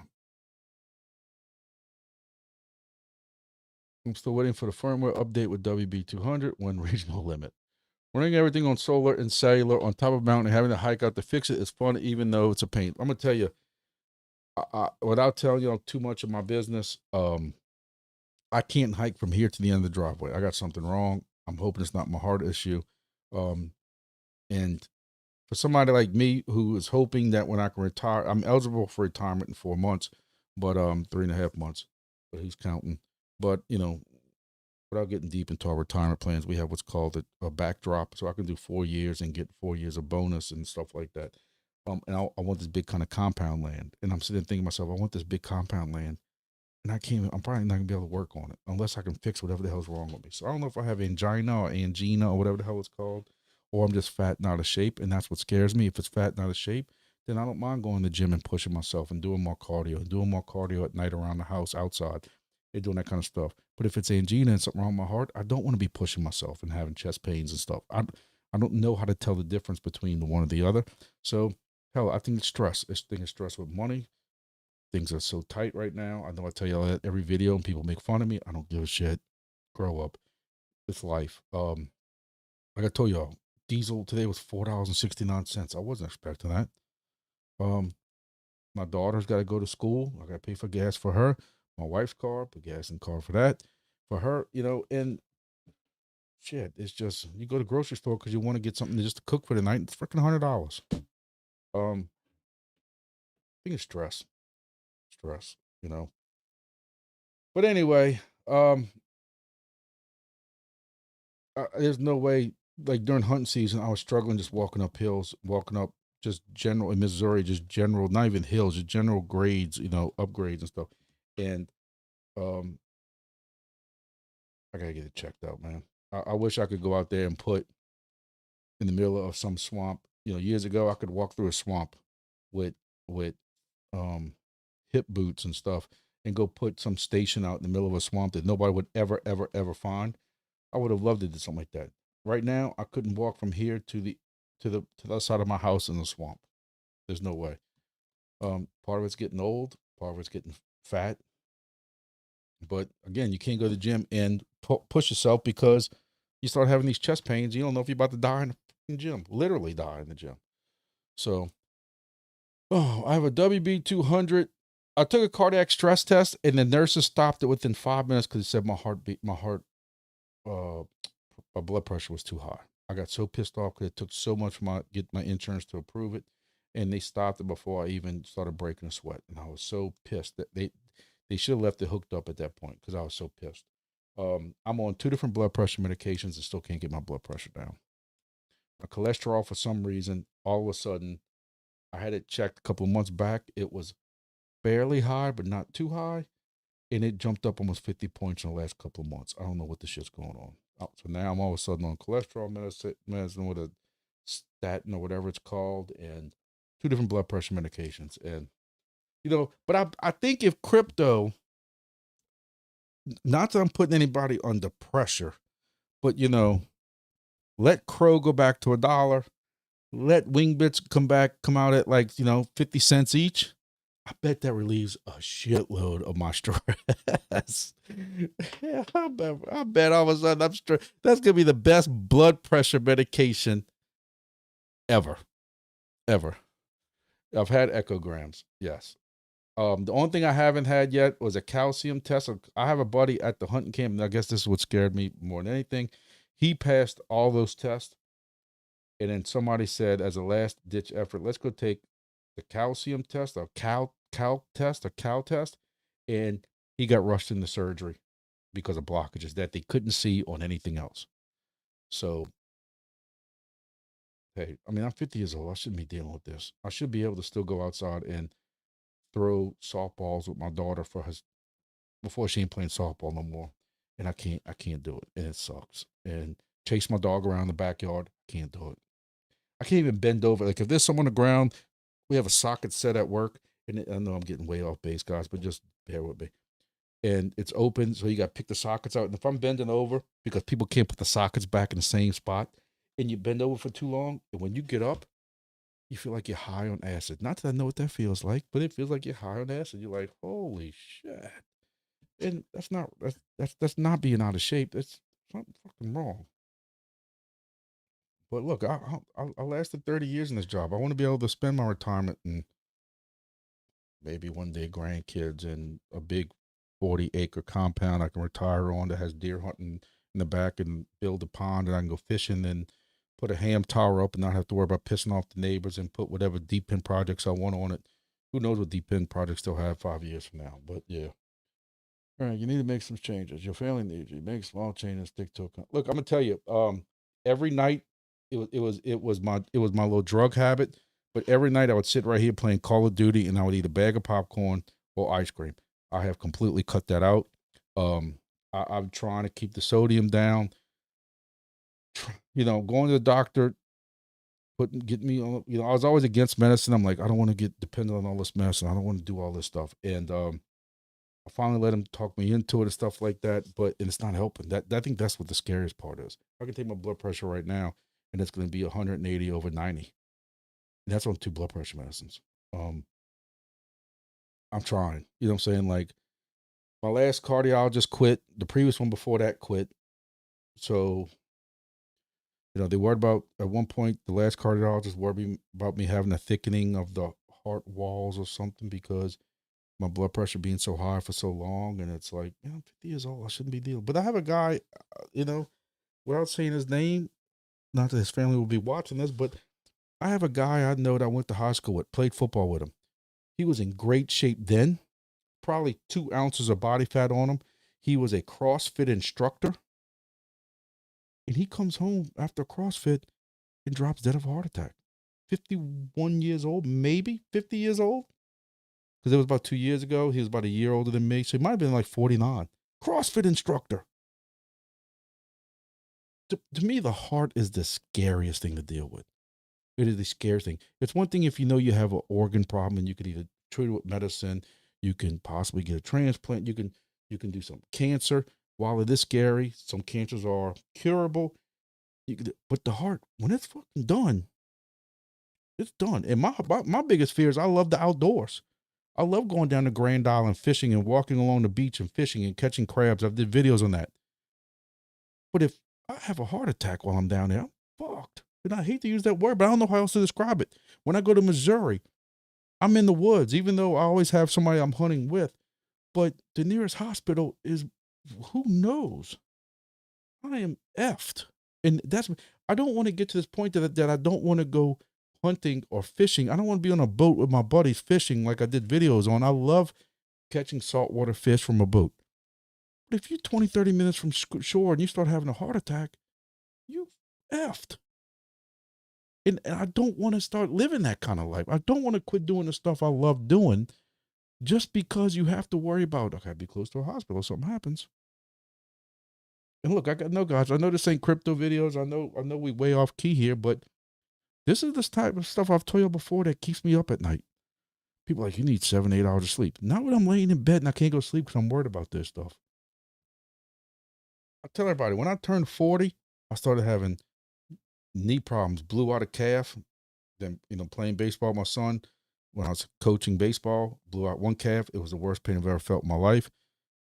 I'm still waiting for the firmware update with WB200 when regional limit. Running everything on solar and cellular on top of a mountain and having to hike out to fix it is fun, even though it's a pain. I'm gonna tell you, without telling you too much of my business, I can't hike from here to the end of the driveway. I got something wrong. I'm hoping it's not my heart issue. And for somebody like me who is hoping that when I can retire, I'm eligible for retirement in 4 months, but 3.5 months, but he's counting. But without getting deep into our retirement plans, we have what's called a backdrop, so I can do 4 years and get 4 years of bonus and stuff like that. And I want this big kind of compound land, and I'm sitting thinking to myself, I want this big compound land, and I'm probably not gonna be able to work on it unless I can fix whatever the hell's wrong with me. So I don't know if I have angina or angina or whatever the hell it's called, or I'm just fat and out of shape, and that's what scares me. If it's fat and out of shape, then I don't mind going to the gym and pushing myself and doing more cardio and doing more cardio at night around the house, outside, and doing that kind of stuff. But if it's angina and something wrong with my heart, I don't want to be pushing myself and having chest pains and stuff. I don't know how to tell the difference between the one or the other. So hell, I think it's stress. I think it's stress with money. Things are so tight right now. I know I tell you that every video and people make fun of me. I don't give a shit. Grow up. It's life. Like I told y'all, diesel today was $4.69. I wasn't expecting that. My daughter's got to go to school. I got to pay for gas for her. My wife's car, put gas in the car for that. For her, and shit, it's just you go to the grocery store because you want to get something just to cook for the night. It's freaking $100. I think it's stress, you know. But anyway, there's no way. Like during hunting season, I was struggling just walking up hills, walking up just general in Missouri, just general, not even hills, just general grades, upgrades and stuff. And um, I gotta get it checked out, man. I wish I could go out there and put in the middle of some swamp. Years ago, I could walk through a swamp with with um hip boots and stuff, and go put some station out in the middle of a swamp that nobody would ever, ever, ever find. I would have loved to do something like that. Right now, I couldn't walk from here to the other side of my house in the swamp. There's no way. Part of it's getting old, part of it's getting fat. But again, you can't go to the gym and push yourself because you start having these chest pains. You don't know if you're about to die in the gym, literally die in the gym. So, I have a WB 200. I took a cardiac stress test, and the nurses stopped it within 5 minutes because they said uh, my blood pressure was too high. I got so pissed off because it took so much for get my insurance to approve it, and they stopped it before I even started breaking a sweat. And I was so pissed that they should have left it hooked up at that point because I was so pissed. I'm on 2 different blood pressure medications and still can't get my blood pressure down. My cholesterol, for some reason, all of a sudden, I had it checked a couple of months back. It was barely high, but not too high, and it jumped up almost 50 points in the last couple of months. I don't know what the shit's going on. So now I'm all of a sudden on cholesterol medicine with a statin or whatever it's called, and 2 different blood pressure medications. And but I think if crypto, not that I'm putting anybody under pressure, but let Crow go back to $1. Let Wingbits come out at 50 cents each. I bet that relieves a shitload of my stress. Yeah, I bet all of a sudden I'm stressed. That's gonna be the best blood pressure medication ever, ever. I've had echograms, yes. The only thing I haven't had yet was a calcium test. I have a buddy at the hunting camp, and I guess this is what scared me more than anything. He passed all those tests, and then somebody said, as a last ditch effort, let's go take the calcium test, or cow test, and he got rushed into surgery because of blockages that they couldn't see on anything else. So, hey, I mean, I'm 50 years old. I shouldn't be dealing with this. I should be able to still go outside and throw softballs with my daughter before she ain't playing softball no more. And I can't do it. And it sucks. And chase my dog around the backyard. Can't do it. I can't even bend over. Like if there's someone on the ground, we have a socket set at work, and I know I'm getting way off base, guys, but just bear with me. And it's open, so you got to pick the sockets out. And if I'm bending over, because people can't put the sockets back in the same spot, and you bend over for too long, and when you get up, you feel like you're high on acid. Not that I know what that feels like, but it feels like you're high on acid. You're like, holy shit. And that's not being out of shape. That's something fucking wrong. But look, I lasted 30 years in this job. I want to be able to spend my retirement and maybe one day grandkids and a big 40-acre compound I can retire on that has deer hunting in the back, and build a pond, and I can go fishing and put a ham tower up and not have to worry about pissing off the neighbors, and put whatever DEPIN projects I want on it. Who knows what DEPIN projects they'll have 5 years from now, but yeah. All right, you need to make some changes. Your family needs you. Make small changes, stick to it. Look, I'm gonna tell you. Every night, it was my little drug habit. But every night I would sit right here playing Call of Duty, and I would eat a bag of popcorn or ice cream. I have completely cut that out. I'm trying to keep the sodium down. Going to the doctor get me on, I was always against medicine. I'm like, I don't want to get dependent on all this medicine. I don't want to do all this stuff. And I finally let him talk me into it and stuff like that. But and it's not helping. I think that's what the scariest part is. I can take my blood pressure right now, and it's going to be 180 over 90. And that's on 2 blood pressure medicines. Um, I'm trying. You know what I'm saying? Like my last cardiologist quit. The previous one before that quit. So they worried about at one point. The last cardiologist worried about me having a thickening of the heart walls or something because my blood pressure being so high for so long. And it's like, I'm 50 years old. I shouldn't be dealing. But I have a guy, without saying his name, not that his family will be watching this, but I have a guy I know that I went to high school with, played football with him. He was in great shape then, probably 2 ounces of body fat on him. He was a CrossFit instructor. And he comes home after CrossFit and drops dead of a heart attack. 51 years old, maybe 50 years old. Because it was about 2 years ago. He was about a year older than me. So he might have been like 49. CrossFit instructor. To me, the heart is the scariest thing to deal with. It is the scariest thing. It's one thing if you know you have an organ problem and you could either treat it with medicine, you can possibly get a transplant, you can do some cancer. While it is scary, some cancers are curable. But the heart, when it's fucking done, it's done. And my biggest fear is I love the outdoors. I love going down to Grand Island fishing and walking along the beach and fishing and catching crabs. I've did videos on that. But if I have a heart attack while I'm down there, I'm fucked. And I hate to use that word, but I don't know how else to describe it. When I go to Missouri, I'm in the woods, even though I always have somebody I'm hunting with. But the nearest hospital is, who knows? I am effed. And I don't want to get to this point that I don't want to go hunting or fishing. I don't want to be on a boat with my buddies fishing like I did videos on. I love catching saltwater fish from a boat. But if you're 20, 30 minutes from shore and you start having a heart attack, you effed. And I don't want to start living that kind of life. I don't want to quit doing the stuff I love doing just because you have to worry about, okay, I'd be close to a hospital if something happens. And look, I got no guys. I know this ain't crypto videos. I know we way off key here, but this is this type of stuff I've told you before that keeps me up at night. People are like, you need 7, 8 hours of sleep. Not when I'm laying in bed and I can't go to sleep because I'm worried about this stuff. I tell everybody, when I turned 40, I started having knee problems, blew out a calf. Then, playing baseball with my son, when I was coaching baseball, blew out one calf. It was the worst pain I've ever felt in my life.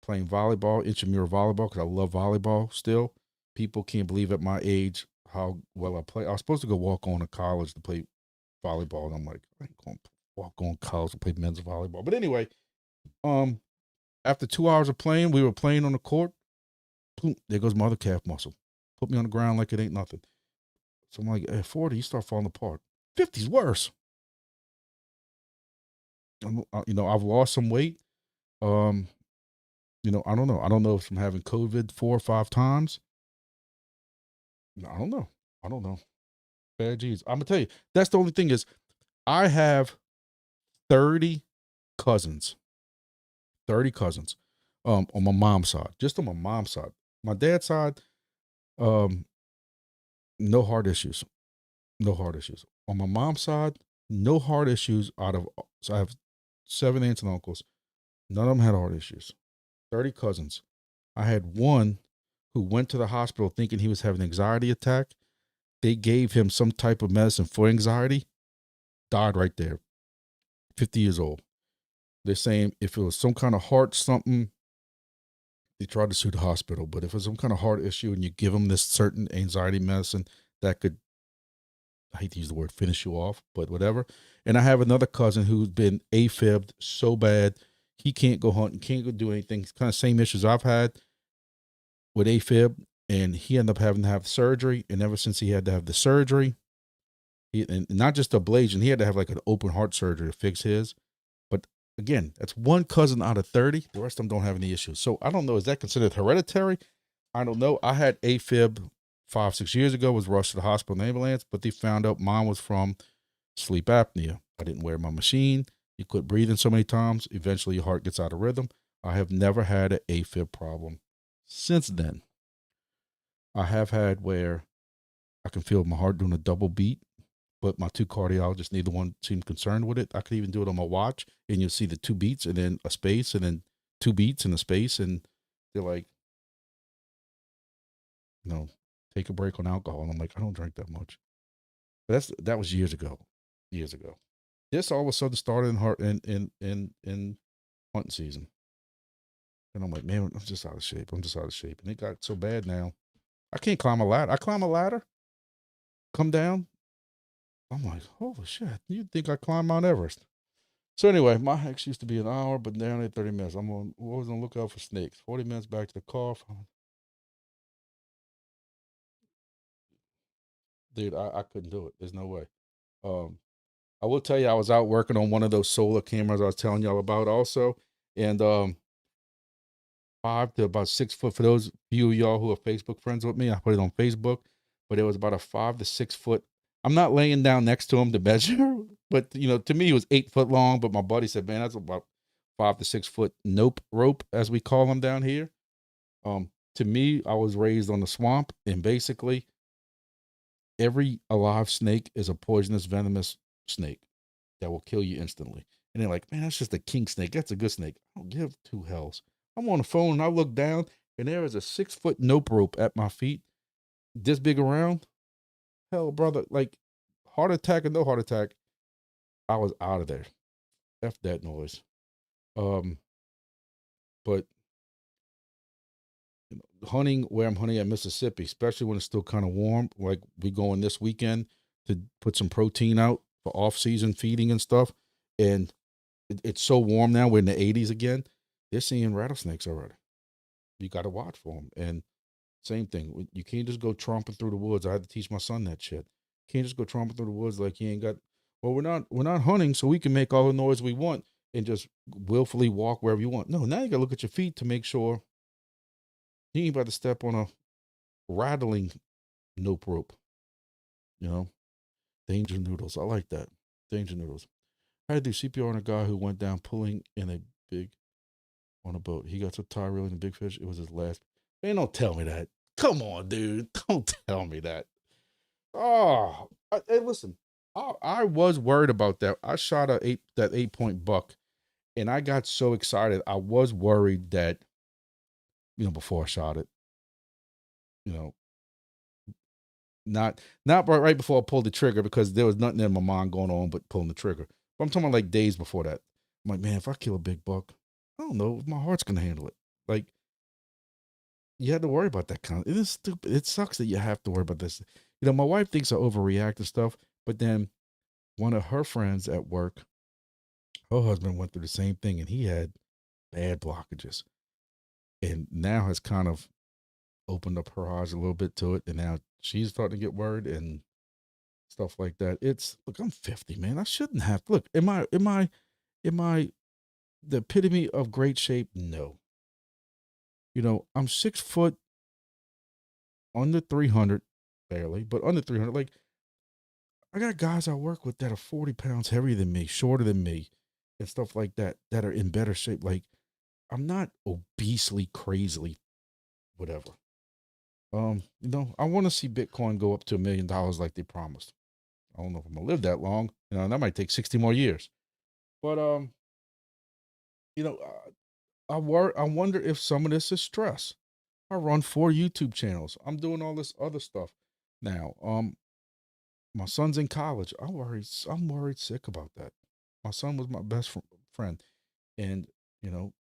Playing volleyball, intramural volleyball, because I love volleyball still. People can't believe at my age how well I play. I was supposed to go walk on to college to play volleyball, and I'm like, I ain't going to walk on college to play men's volleyball. But anyway, after 2 hours of playing, we were playing on the court. Boom, there goes my other calf muscle. Put me on the ground like it ain't nothing. So I'm like, at 40, you start falling apart. 50's worse. I've lost some weight. I don't know. I don't know if I'm having COVID 4 or 5 times. I don't know. Bad geez. I'm gonna tell you, that's the only thing is I have 30 cousins. 30 cousins. On my mom's side. Just on my mom's side. My dad's side, no heart issues. No heart issues. On my mom's side, no heart issues so I have 7 aunts and uncles. None of them had heart issues. 30 cousins. I had one who went to the hospital thinking he was having an anxiety attack. They gave him some type of medicine for anxiety. Died right there. 50 years old. They're saying if it was some kind of heart something, they tried to sue the hospital. But if it's some kind of heart issue and you give them this certain anxiety medicine, that could, I hate to use the word finish you off, but whatever. And I have another cousin who's been AFib'd so bad, he can't go hunting, can't go do anything. It's kind of same issues I've had with AFib, and he ended up having to have surgery. And ever since he had to have the surgery, and not just ablation, he had to have like an open heart surgery to fix his. But again, that's one cousin out of 30. The rest of them don't have any issues. So I don't know. Is that considered hereditary? I don't know. I had AFib 5, 6 years ago, was rushed to the hospital in ambulance, but they found out mine was from sleep apnea. I didn't wear my machine. You quit breathing so many times. Eventually your heart gets out of rhythm. I have never had an AFib problem since then. I have had where I can feel my heart doing a double beat. but my two cardiologists, neither one seemed concerned with it. I could even do it on my watch, and you'll see the 2 beats and then a space and then 2 beats and a space, and they're like, you know, take a break on alcohol. And I'm like, I don't drink that much. But that was years ago. Years ago. This all of a sudden started in heart in hunting season. And I'm like, man, I'm just out of shape. I'm just out of shape. And it got so bad now. I can't climb a ladder. I climb a ladder, come down. I'm like, holy shit. You'd think I climbed Mount Everest. So anyway, my hikes used to be an hour, but down at 30 minutes. I'm always on the lookout for snakes. 40 minutes back to the car. Dude, I couldn't do it. There's no way. Um, I will tell you, I was out working on one of those solar cameras I was telling y'all about also. And 5 to about 6 foot, for those few of y'all who are Facebook friends with me, I put it on Facebook, but it was about a 5 to 6 foot. I'm not laying down next to him to measure, but to me it was 8 foot long. But my buddy said, man, that's about 5 to 6 foot nope rope, as we call them down here. To me, I was raised on the swamp, and basically every alive snake is a poisonous, venomous snake that will kill you instantly. And they're like, man, that's just a king snake. That's a good snake. I don't give two hells. I'm on the phone and I look down, and there is a 6 foot nope rope at my feet, this big around. Hell, brother, like, heart attack or no heart attack, I was out of there. F that noise. Um, but hunting where I'm hunting at Mississippi, especially when it's still kind of warm, like we going this weekend to put some protein out for off season feeding and stuff. And it's so warm now. We're in the 80s again. They're seeing rattlesnakes already. You got to watch for them. And same thing. You can't just go tromping through the woods. I had to teach my son that shit. Can't just go tromping through the woods like he ain't got. Well, we're not hunting, so we can make all the noise we want and just willfully walk wherever you want. No, now you got to look at your feet to make sure you ain't about to step on a rattling nope rope. You know, danger noodles. I like that. Danger noodles. I had to do CPR on a guy who went down pulling in a big on a boat. He got so tired reeling a big fish. It was his last. Man, don't tell me that. Come on, dude. Don't tell me that. Oh, hey, listen. I was worried about that. I shot that 8 point buck, and I got so excited. I was worried that before I shot it, you know, not right before I pulled the trigger, because there was nothing in my mind going on but pulling the trigger. But I'm talking about like days before that. I'm like, man, if I kill a big buck, I don't know if my heart's gonna handle it. Like, you had to worry about that kind of. It is stupid. It sucks that you have to worry about this. My wife thinks I overreact to stuff, but then one of her friends at work, her husband went through the same thing, and he had bad blockages, and now has kind of opened up her eyes a little bit to it, and now she's starting to get worried and stuff like that. Look, I'm 50, man. I shouldn't have. Look, am I the epitome of great shape? No. I'm 6 foot, under 300, barely, but under 300. Like, I got guys I work with that are 40 pounds heavier than me, shorter than me, and stuff like that, that are in better shape. Like, I'm not obesely, crazily, whatever. I want to see Bitcoin go up to $1 million like they promised. I don't know if I'm gonna live that long. That might take 60 more years. But you know, I wonder if some of this is stress. I run 4 YouTube channels. I'm doing all this other stuff now. My son's in college. I'm worried sick about that. My son was my best friend, and you know,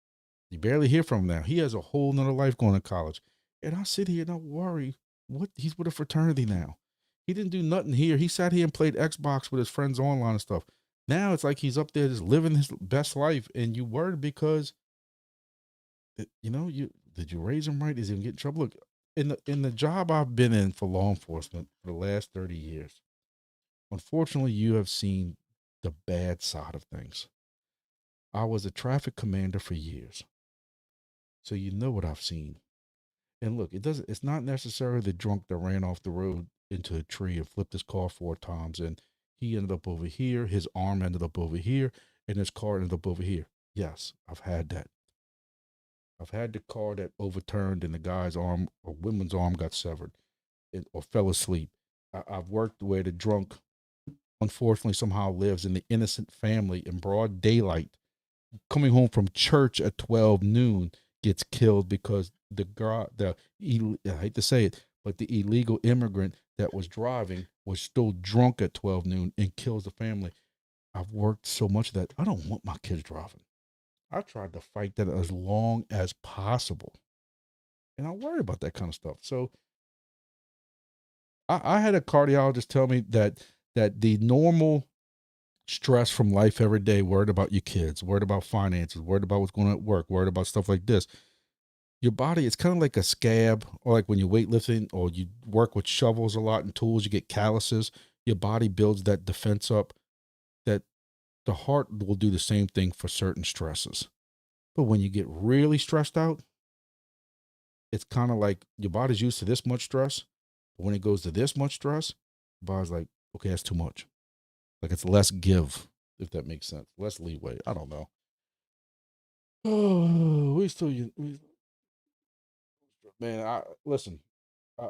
you barely hear from him now. He has a whole nother life going to college, and I sit here and I worry. What he's with a fraternity now. He didn't do nothing here. He sat here and played Xbox with his friends online and stuff. Now it's like he's up there just living his best life, and you worried because you did you raise him right? Is he gonna get in trouble? Look, in the job I've been in for law enforcement for the last 30 years, unfortunately, you have seen the bad side of things. I was a traffic commander for years, so you know what I've seen. And look, it's not necessarily the drunk that ran off the road into a tree and flipped his car 4 times, and he ended up over here, his arm ended up over here, and his car ended up over here. Yes, I've had that. I've had the car that overturned and the guy's arm or woman's arm got severed or fell asleep. I've worked where the drunk unfortunately somehow lives in the innocent family in broad daylight, coming home from church at 12 noon, gets killed because I hate to say it, but the illegal immigrant that was driving was still drunk at 12 noon and kills the family. I've worked so much that I don't want my kids driving. I tried to fight that as long as possible. And I worry about that kind of stuff. So I had a cardiologist tell me that the normal stress from life every day, worried about your kids, worried about finances, worried about what's going on at work, worried about stuff like this. Your body, it's kind of like a scab, or like when you're weightlifting or you work with shovels a lot and tools, you get calluses. Your body builds that defense up. That the heart will do the same thing for certain stresses. But when you get really stressed out, it's kind of like your body's used to this much stress. But when it goes to this much stress, your body's like, okay, that's too much. Like it's less give, if that makes sense. Less leeway. I don't know. Oh, man. I listen. I,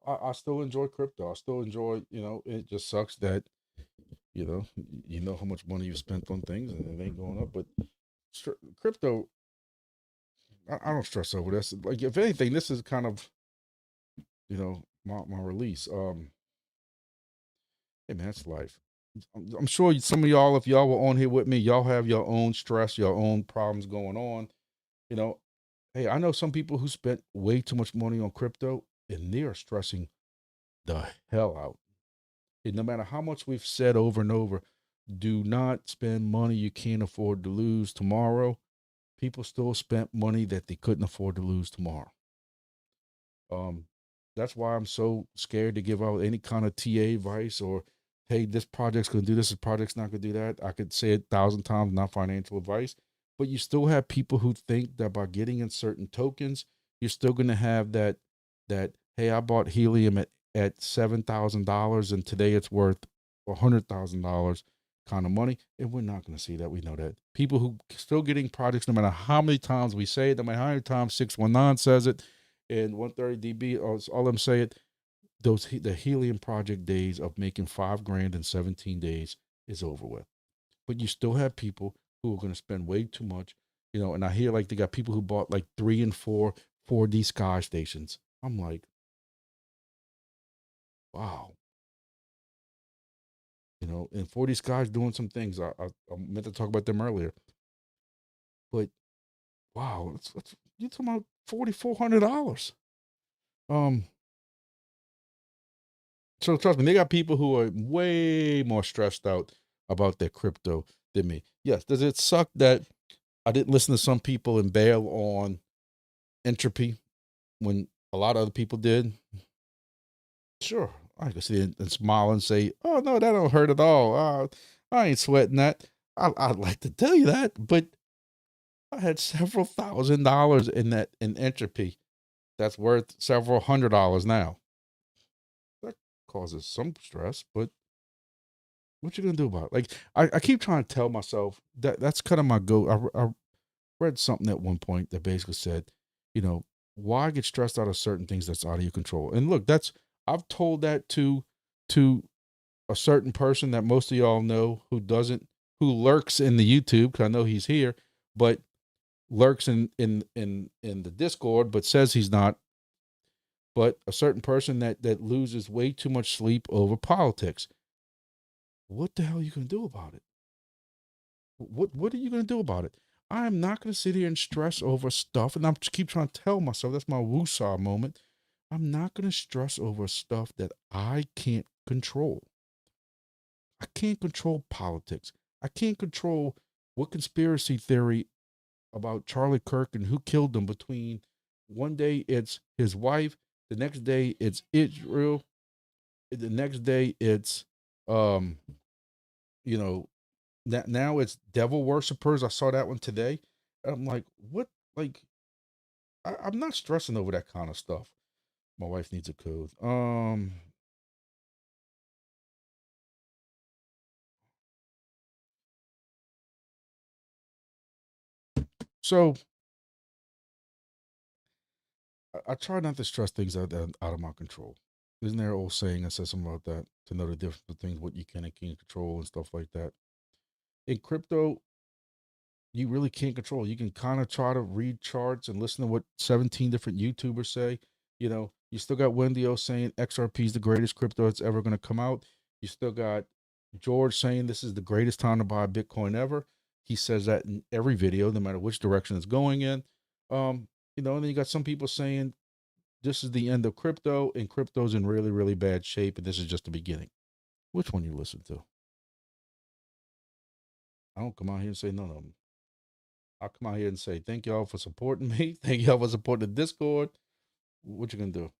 I still enjoy crypto. I still enjoy. It just sucks that you know how much money you spent on things and it ain't going up. But crypto, I don't stress over this. Like if anything, this is kind of my release. Hey man, that's life. I'm sure some of y'all, if y'all were on here with me, y'all have your own stress, your own problems going on. You know, hey, I know some people who spent way too much money on crypto and they are stressing the hell out. And no matter how much we've said over and over, do not spend money you can't afford to lose tomorrow. People still spent money that they couldn't afford to lose tomorrow. Um, that's why I'm so scared to give out any kind of TA advice or, hey, this project's going to do this, this project's not going to do that. I could say it 1,000 times, not financial advice, but you still have people who think that by getting in certain tokens, you're still going to have that, hey, I bought helium at $7,000 and today it's worth $100,000 kind of money. And we're not going to see that. We know that people who still getting projects, no matter how many times we say it, no matter how many times 619 says it, and 130 dB, all I'm saying, the helium project days of making $5 grand in 17 days is over with. But you still have people who are going to spend way too much, and I hear like they got people who bought like 3 and 4 4D sky stations. I'm like, wow, and 4D sky's doing some things. I meant to talk about them earlier, but wow, you're talking about $4,400. Um, So trust me, they got people who are way more stressed out about their crypto than me. Yes, does it suck that I didn't listen to some people and bail on entropy when a lot of other people did? Sure, I can see it and smile and say, "Oh no, that don't hurt at all. I ain't sweating that." I'd like to tell you that, but I had several $1,000s in entropy. That's worth several $100s now. That causes some stress, but what you gonna do about it? Like I keep trying to tell myself that's kind of my go. I read something at one point that basically said, you know, why get stressed out of certain things that's out of your control? And look, I've told that to a certain person that most of y'all know who lurks in the YouTube, because I know he's here, but lurks in the Discord, but says he's not. But a certain person that loses way too much sleep over politics. What the hell are you gonna do about it? What are you going to do about it? I am not going to sit here and stress over stuff. And I'm just keep trying to tell myself that's my woosah moment. I'm not going to stress over stuff that I can't control. I can't control politics. I can't control what conspiracy theory about Charlie Kirk and who killed him between one day it's his wife, the next day it's Israel, the next day it's um, you know, now it's devil worshippers. I saw that one today. And I'm like, what? Like, I'm not stressing over that kind of stuff. My wife needs a code. So I try not to stress things out of my control. Isn't there an old saying that says something about that? To know the difference between what you can and can't control and stuff like that. In crypto, you really can't control. You can kind of try to read charts and listen to what 17 different YouTubers say. You still got Wendy O saying XRP is the greatest crypto that's ever going to come out. You still got George saying this is the greatest time to buy Bitcoin ever. He says that in every video, no matter which direction it's going in. And then you got some people saying this is the end of crypto and crypto's in really, really bad shape and this is just the beginning. Which one you listen to? I don't come out here and say none of them. I'll come out here and say, thank y'all for supporting me. Thank y'all for supporting the Discord. What you gonna do?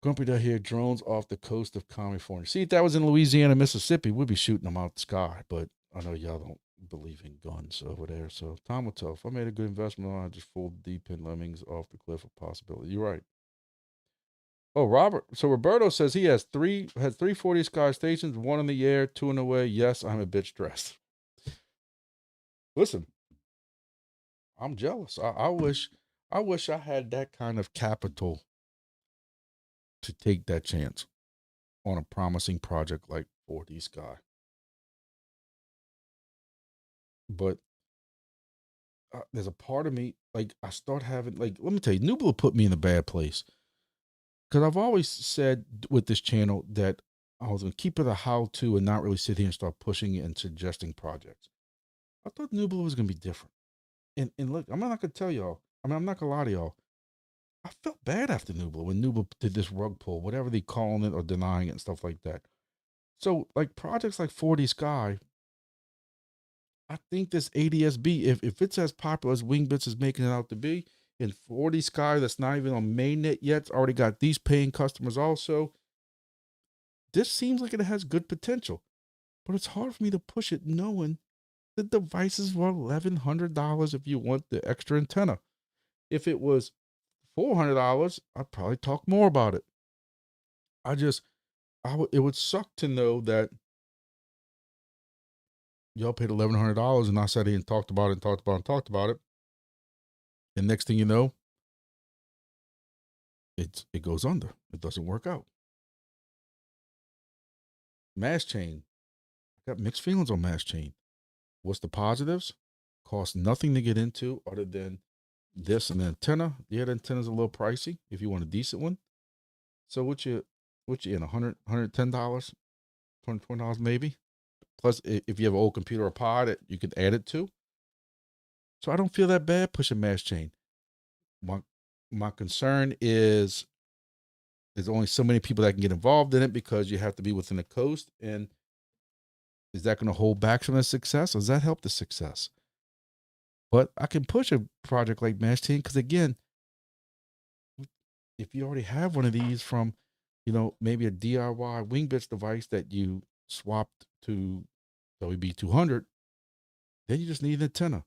Grumpy down here, drones off the coast of California. See, if that was in Louisiana, Mississippi, we'd be shooting them out the sky. But I know y'all don't believe in guns over there. So time will tell. If I made a good investment on, I just fold DEPIN lemmings off the cliff of possibility. You're right. Oh, Robert. So Roberto says he has three 40 sky stations, one in the air, two in the way. Yes, I'm a bitch dressed. Listen, I'm jealous. I wish I had that kind of capital to take that chance on a promising project like 4D Sky. But there's a part of me, like, I start having, like, let me tell you, Nubla put me in a bad place. Because I've always said with this channel that I was going to keep it a how-to and not really sit here and start pushing it and suggesting projects. I thought Nubla was going to be different. And look, I'm not going to tell y'all. I'm not going to lie to y'all. I felt bad after Nubla when Nubla did this rug pull, whatever they calling it or denying it and stuff like that. So, like, projects like 4D Sky, I think this ADSB, if it's as popular as Wingbits is making it out to be, in 4D Sky that's not even on mainnet yet, it's already got these paying customers also. This seems like it has good potential, but it's hard for me to push it knowing the devices were $1,100 if you want the extra antenna. If it was $400, I'd probably talk more about it. It would suck to know that y'all paid $1,100 and I sat here and talked about it. And next thing you know, it goes under. It doesn't work out. Mass chain. I got mixed feelings on mass chain. What's the positives? Costs nothing to get into other than this and the antenna. Yeah, the antenna's a little pricey if you want a decent one. So what you in $110, $20 maybe? Plus, if you have an old computer or pod, you could add it to. So I don't feel that bad pushing mass chain. My concern is there's only so many people that can get involved in it because you have to be within the coast. And is that going to hold back some of the success, or does that help the success? But I can push a project like Mass Chain because, again, if you already have one of these from, maybe a DIY Wingbits device that you swapped to WB200, then you just need an antenna.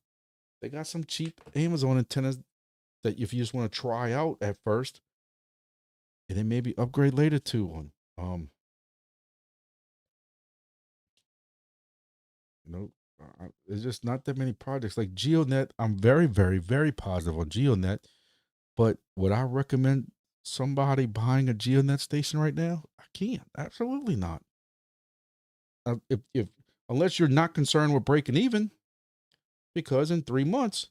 They got some cheap Amazon antennas that if you just want to try out at first, and then maybe upgrade later to one. There's just not that many projects like GeoNet. I'm very, very, very positive on GeoNet, but would I recommend somebody buying a GeoNet station right now? I can't. Absolutely not. If unless you're not concerned with breaking even, because in 3 months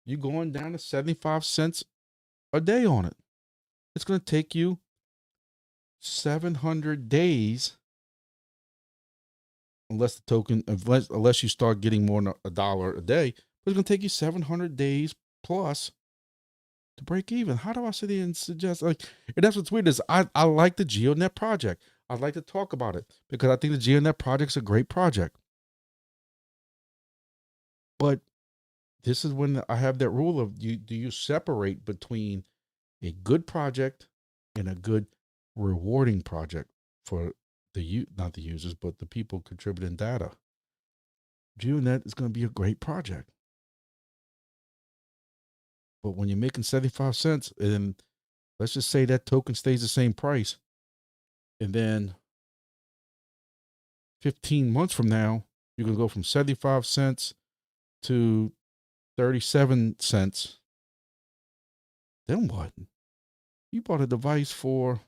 you're going down to 75 cents a day on it. It's going to take you 700 days, unless you start getting more than $1 a day. But it's going to take you 700 days plus to break even. How do I sit here and suggest, and that's what's weird is I like the GeoNet project. I'd like to talk about it because I think the GeoNet project's a great project. But this is when I have that rule of do you separate between a good project and a good rewarding project for not the users, but the people contributing data. GeoNet is going to be a great project. But when you're making 75 cents, and let's just say that token stays the same price, and then 15 months from now, you can go from 75 cents to 37 cents. Then what? You bought a device for,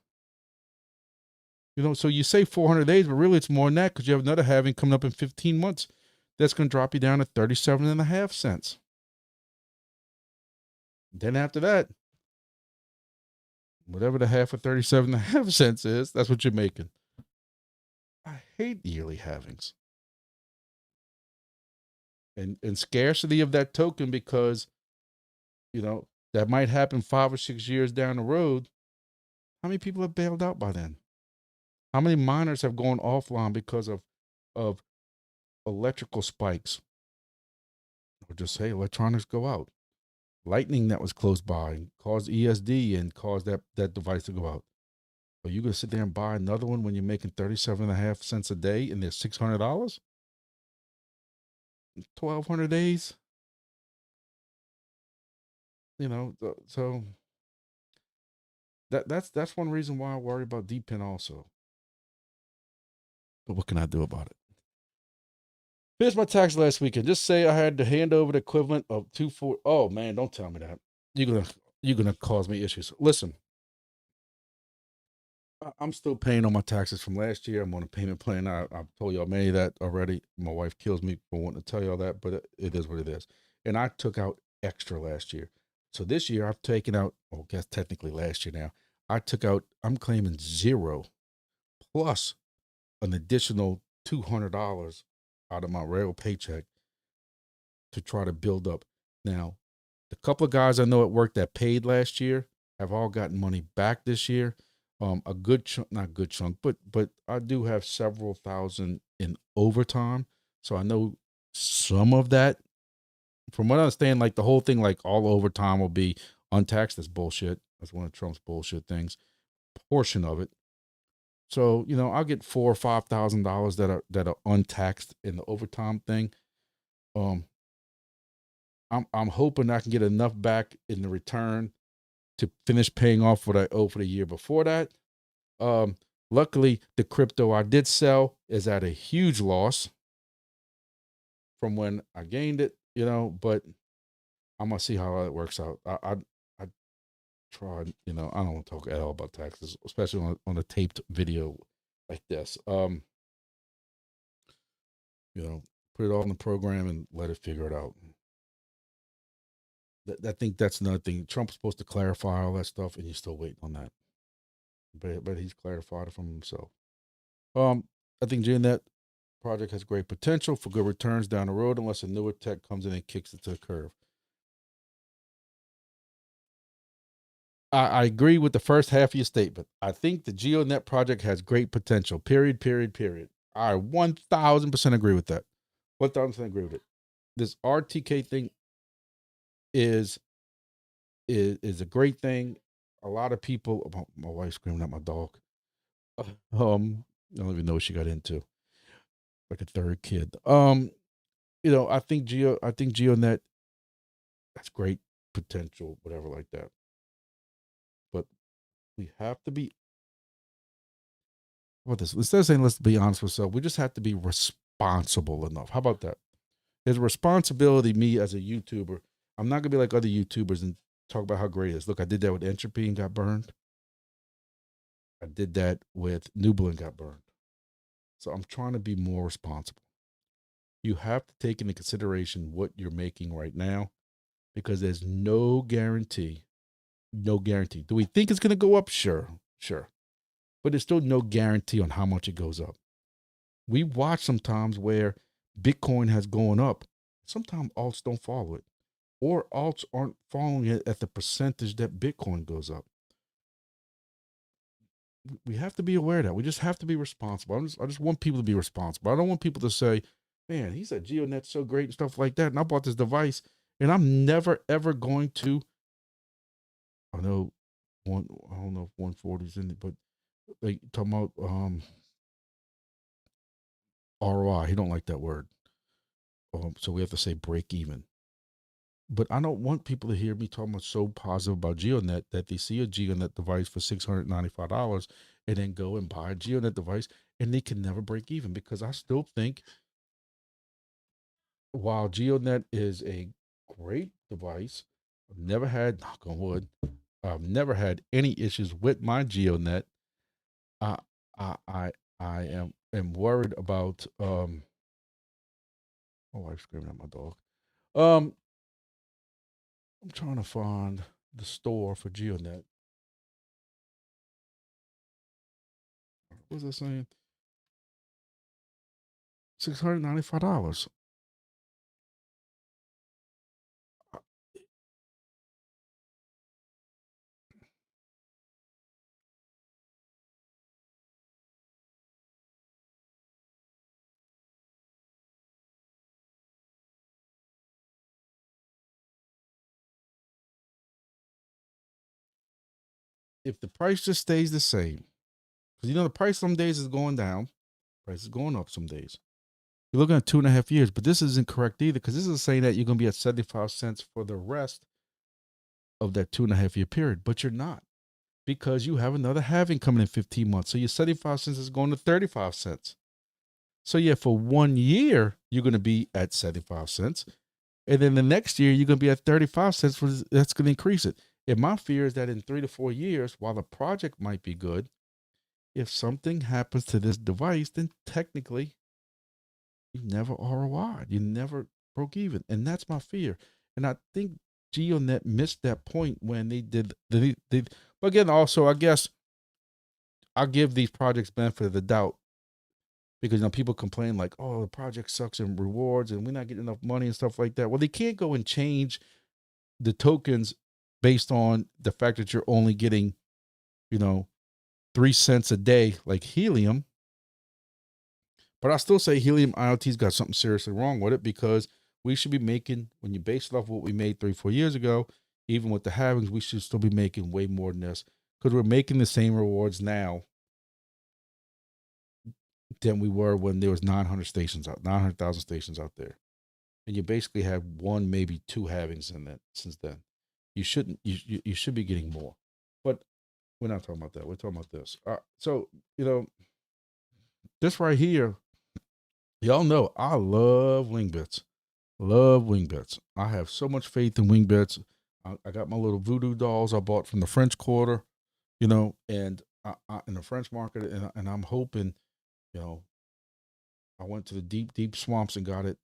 so you say 400 days, but really it's more than that because you have another halving coming up in 15 months. That's going to drop you down to 37.5 cents. Then after that, whatever the half of 37.5 cents is, that's what you're making. I hate yearly halvings. And scarcity of that token because, that might happen 5 or 6 years down the road. How many people have bailed out by then? How many miners have gone offline because of electrical spikes? Or just say electronics go out. Lightning that was close by caused ESD and caused that device to go out. Are you going to sit there and buy another one when you're making 37.5 cents a day and they're $600? 1,200 days? So that's one reason why I worry about DEPIN also. But what can I do about it? Here's my tax last weekend. Just say I had to hand over the equivalent of 240. Oh man, don't tell me that. You're gonna cause me issues. Listen, I'm still paying on my taxes from last year. I'm on a payment plan. I've told y'all many of that already. My wife kills me for wanting to tell y'all that, but it is what it is. And I took out extra last year. So this year I've taken out, I guess technically last year now, I'm claiming zero plus an additional $200 out of my real paycheck to try to build up. Now, the couple of guys I know at work that paid last year have all gotten money back this year. A good chunk, not good chunk, but I do have several thousand in overtime. So I know some of that, from what I understand, like the whole thing, like all overtime will be untaxed. That's bullshit. That's one of Trump's bullshit things. Portion of it. So, I'll get $4,000 or $5,000 that are untaxed in the overtime thing. I'm hoping I can get enough back in the return to finish paying off what I owe for the year before that. Luckily, the crypto I did sell is at a huge loss from when I gained it, but I'm gonna see how that works out. I tried, I don't want to talk at all about taxes, especially on a taped video like this. Put it all in the program and let it figure it out. I think that's another thing. Trump's supposed to clarify all that stuff, and you're still waiting on that. But he's clarified it from himself. I think GeoNet project has great potential for good returns down the road unless a newer tech comes in and kicks it to the curve. I agree with the first half of your statement. I think the GeoNet project has great potential. Period. I 1,000% agree with that. 1,000% agree with it. This RTK thing is a great thing. A lot of people. My wife screaming at my dog. I don't even know what she got into. Like a third kid. I think GeoNet has great potential, whatever like that. But we have to be, what this? Instead of saying let's be honest with ourselves, we just have to be responsible enough. How about that? There's a responsibility, me as a YouTuber. I'm not gonna be like other YouTubers and talk about how great it is. Look, I did that with Entropy and got burned. I did that with Nubla and got burned. So I'm trying to be more responsible. You have to take into consideration what you're making right now because there's no guarantee. No guarantee. Do we think it's going to go up? Sure. But there's still no guarantee on how much it goes up. We watch sometimes where Bitcoin has gone up. Sometimes alts don't follow it, or alts aren't following it at the percentage that Bitcoin goes up. We have to be aware of that. We just have to be responsible. I just want people to be responsible. I don't want people to say, man, he said GeoNet's so great and stuff like that. And I bought this device and I'm never, ever going to. I don't know if 140's in it, but like talking about ROI. He don't like that word. So we have to say break even. But I don't want people to hear me talking about so positive about GeoNet that they see a GeoNet device for $695 and then go and buy a GeoNet device and they can never break even, because I still think while GeoNet is a great device, I've never had, knock on wood, I've never had any issues with my GeoNet. I I I I am worried about my wife's screaming at my dog. Um I'm trying to find the store for GeoNet. What was I saying? $695. If the price just stays the same, because the price some days is going down, price is going up some days. You're looking at 2.5 years, but this isn't correct either, because this is saying that you're going to be at 75 cents for the rest of that 2.5 year period, but you're not, because you have another halving coming in 15 months. So your 75 cents is going to 35 cents. So yeah, for 1 year, you're going to be at 75 cents. And then the next year, you're going to be at 35 cents. That's going to increase it. And my fear is that in 3 to 4 years, while the project might be good, if something happens to this device, then technically you never ROI. You never broke even. And that's my fear. And I think GeoNet missed that point when they did but again, also I guess I'll give these projects benefit of the doubt, because people complain like, oh, the project sucks in rewards and we're not getting enough money and stuff like that. Well, they can't go and change the tokens based on the fact that you're only getting, you know, 3 cents a day like helium. But I still say helium IoT's got something seriously wrong with it, because we should be making, when you base it off what we made 3-4 years ago, even with the halvings, we should still be making way more than this, because we're making the same rewards now than we were when there was 900,000 stations out there. And you basically have one, maybe two halvings in that since then. You shouldn't, you should be getting more. But we're not talking about that. We're talking about this. So, this right here, y'all know I love Wingbits. Love Wingbits. I have so much faith in Wingbits. I got my little voodoo dolls I bought from the French Quarter, and in the French market, and I'm hoping, you know, I went to the deep, deep swamps and got it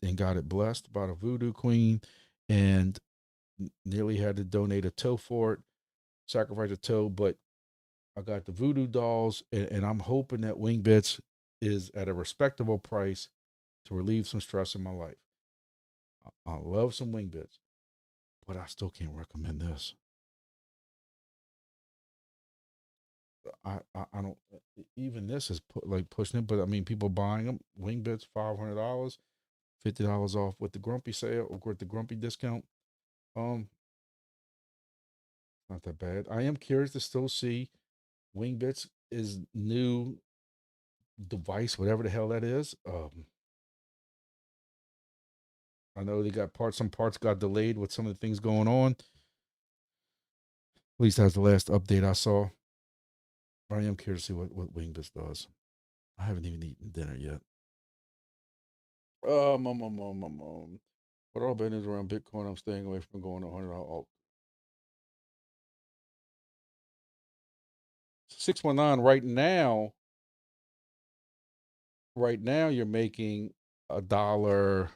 blessed by the voodoo queen, and nearly had to donate a toe for it, sacrifice a toe, but I got the voodoo dolls, and I'm hoping that Wingbits is at a respectable price to relieve some stress in my life. I love some Wingbits, but I still can't recommend this. I don't, even this is pushing it, but I mean, people buying them. Wingbits, $500, $50 off with the Grumpy sale or with the Grumpy discount. Um, not that bad. I am curious to still see Wingbits is new device, whatever the hell that is. I know they got some parts got delayed with some of the things going on. At least that's the last update I saw. But I am curious to see what Wingbits does. I haven't even eaten dinner yet. But all bad news around Bitcoin, I'm staying away from going to 100 alt. 619 right now. Right now, you're making a dollar.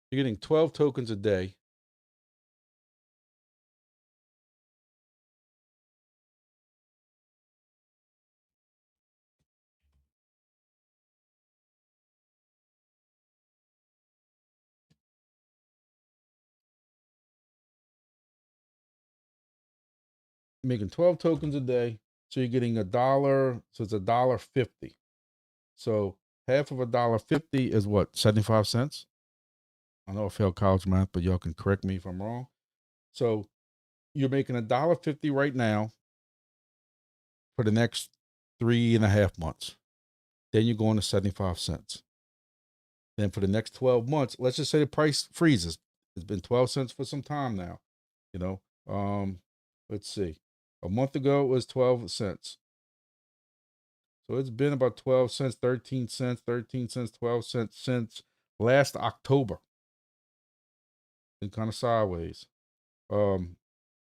You're getting 12 tokens a day. You're making 12 tokens a day. So you're getting a dollar. So it's $1.50. So half of $1.50 is what? 75 cents? I know I failed college math, but y'all can correct me if I'm wrong. So you're making $1.50 right now for the next 3.5 months. Then you're going to 75 cents. Then for the next 12 months, let's just say the price freezes. It's been 12 cents for some time now. You know, let's see. A month ago it was 12 cents. So it's been about 12 cents, 13 cents, 13 cents, 12 cents since last October. and kind of sideways. Um,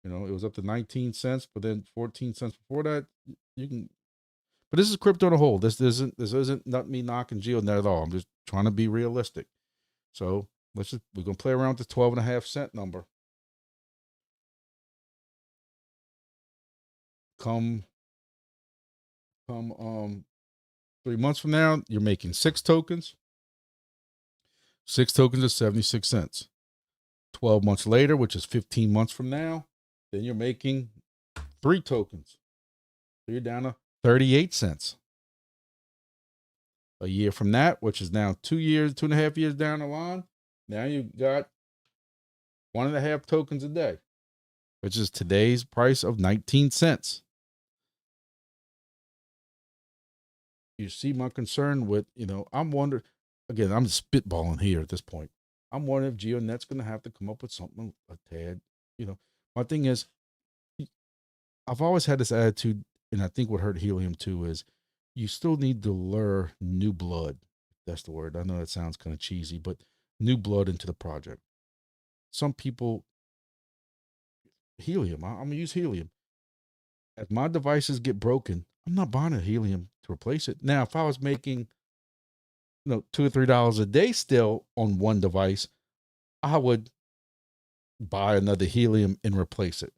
it was up to 19 cents, but then 14 cents before that. You can, but this is crypto on a whole. This isn't not me knocking GeoNet at all. I'm just trying to be realistic. So we're gonna play around with the 12.5 cent number. Come 3 months from now, you're making 6 tokens. 6 tokens is 76 cents. 12 months later, which is 15 months from now, then you're making 3 tokens. So you're down to 38 cents. A year from that, which is now 2.5 years down the line, now you got 1.5 tokens a day, which is today's price of 19 cents. You see my concern with, I'm wondering, again, I'm spitballing here at this point. I'm wondering if GeoNet's going to have to come up with something a tad, my thing is, I've always had this attitude, and I think what hurt Helium too is you still need to lure new blood. That's the word. I know that sounds kind of cheesy, but new blood into the project. Some people, Helium, I'm going to use Helium. As my devices get broken, I'm not buying a Helium to replace it. Now, if I was making, $2 or $3 a day still on one device, I would buy another Helium and replace it.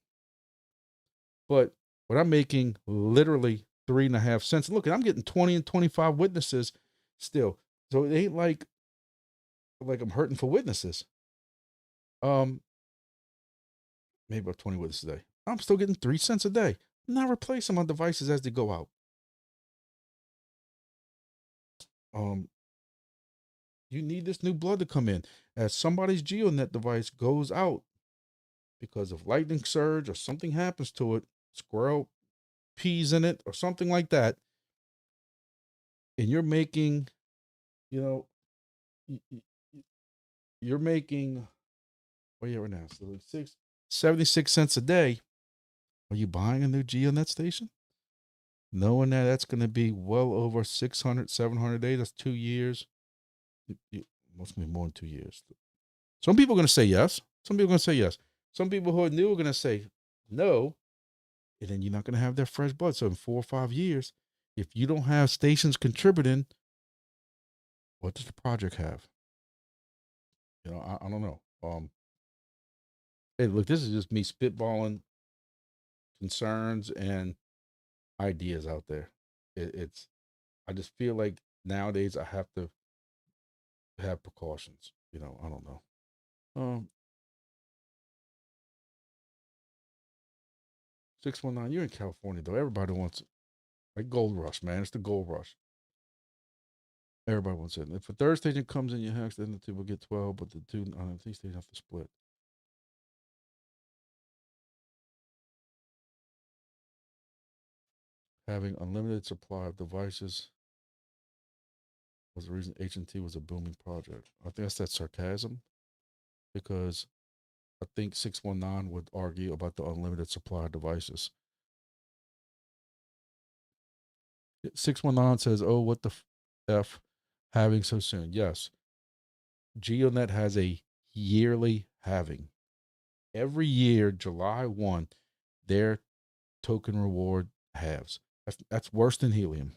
But when I'm making literally 3.5 cents, look, I'm getting 20 and 25 witnesses still. So it ain't like I'm hurting for witnesses. Maybe about 20 witnesses a day. I'm still getting 3 cents a day. I'm not replacing my devices as they go out. You need this new blood to come in. As somebody's GeoNet device goes out because of lightning surge or something happens to it, squirrel pees in it or something like that, and you're making, you're making, what are you right now? So 76 cents a day. Are you buying a new GeoNet station? Knowing that that's going to be well over 600, 700 days, that's 2 years. Most going to be more than 2 years. Some people are going to say yes. Some people are going to say yes. Some people who are new are going to say no. And then you're not going to have that fresh blood. So in 4 or 5 years, if you don't have stations contributing, what does the project have? I don't know. Hey, look, this is just me spitballing concerns and ideas out there. I just feel like nowadays I have to have precautions. I don't know. 619, you're in California though. Everybody wants like gold rush, man. It's the gold rush. Everybody wants it. If a third station comes in your house, then the two will get 12, but the two on the station have to split. Having unlimited supply of devices was the reason HNT was a booming project. I think that's that sarcasm because I think 619 would argue about the unlimited supply of devices. 619 says, "Oh, what the f having so soon?" Yes, GeoNet has a yearly halving. Every year, July 1, their token reward halves. That's worse than Helium.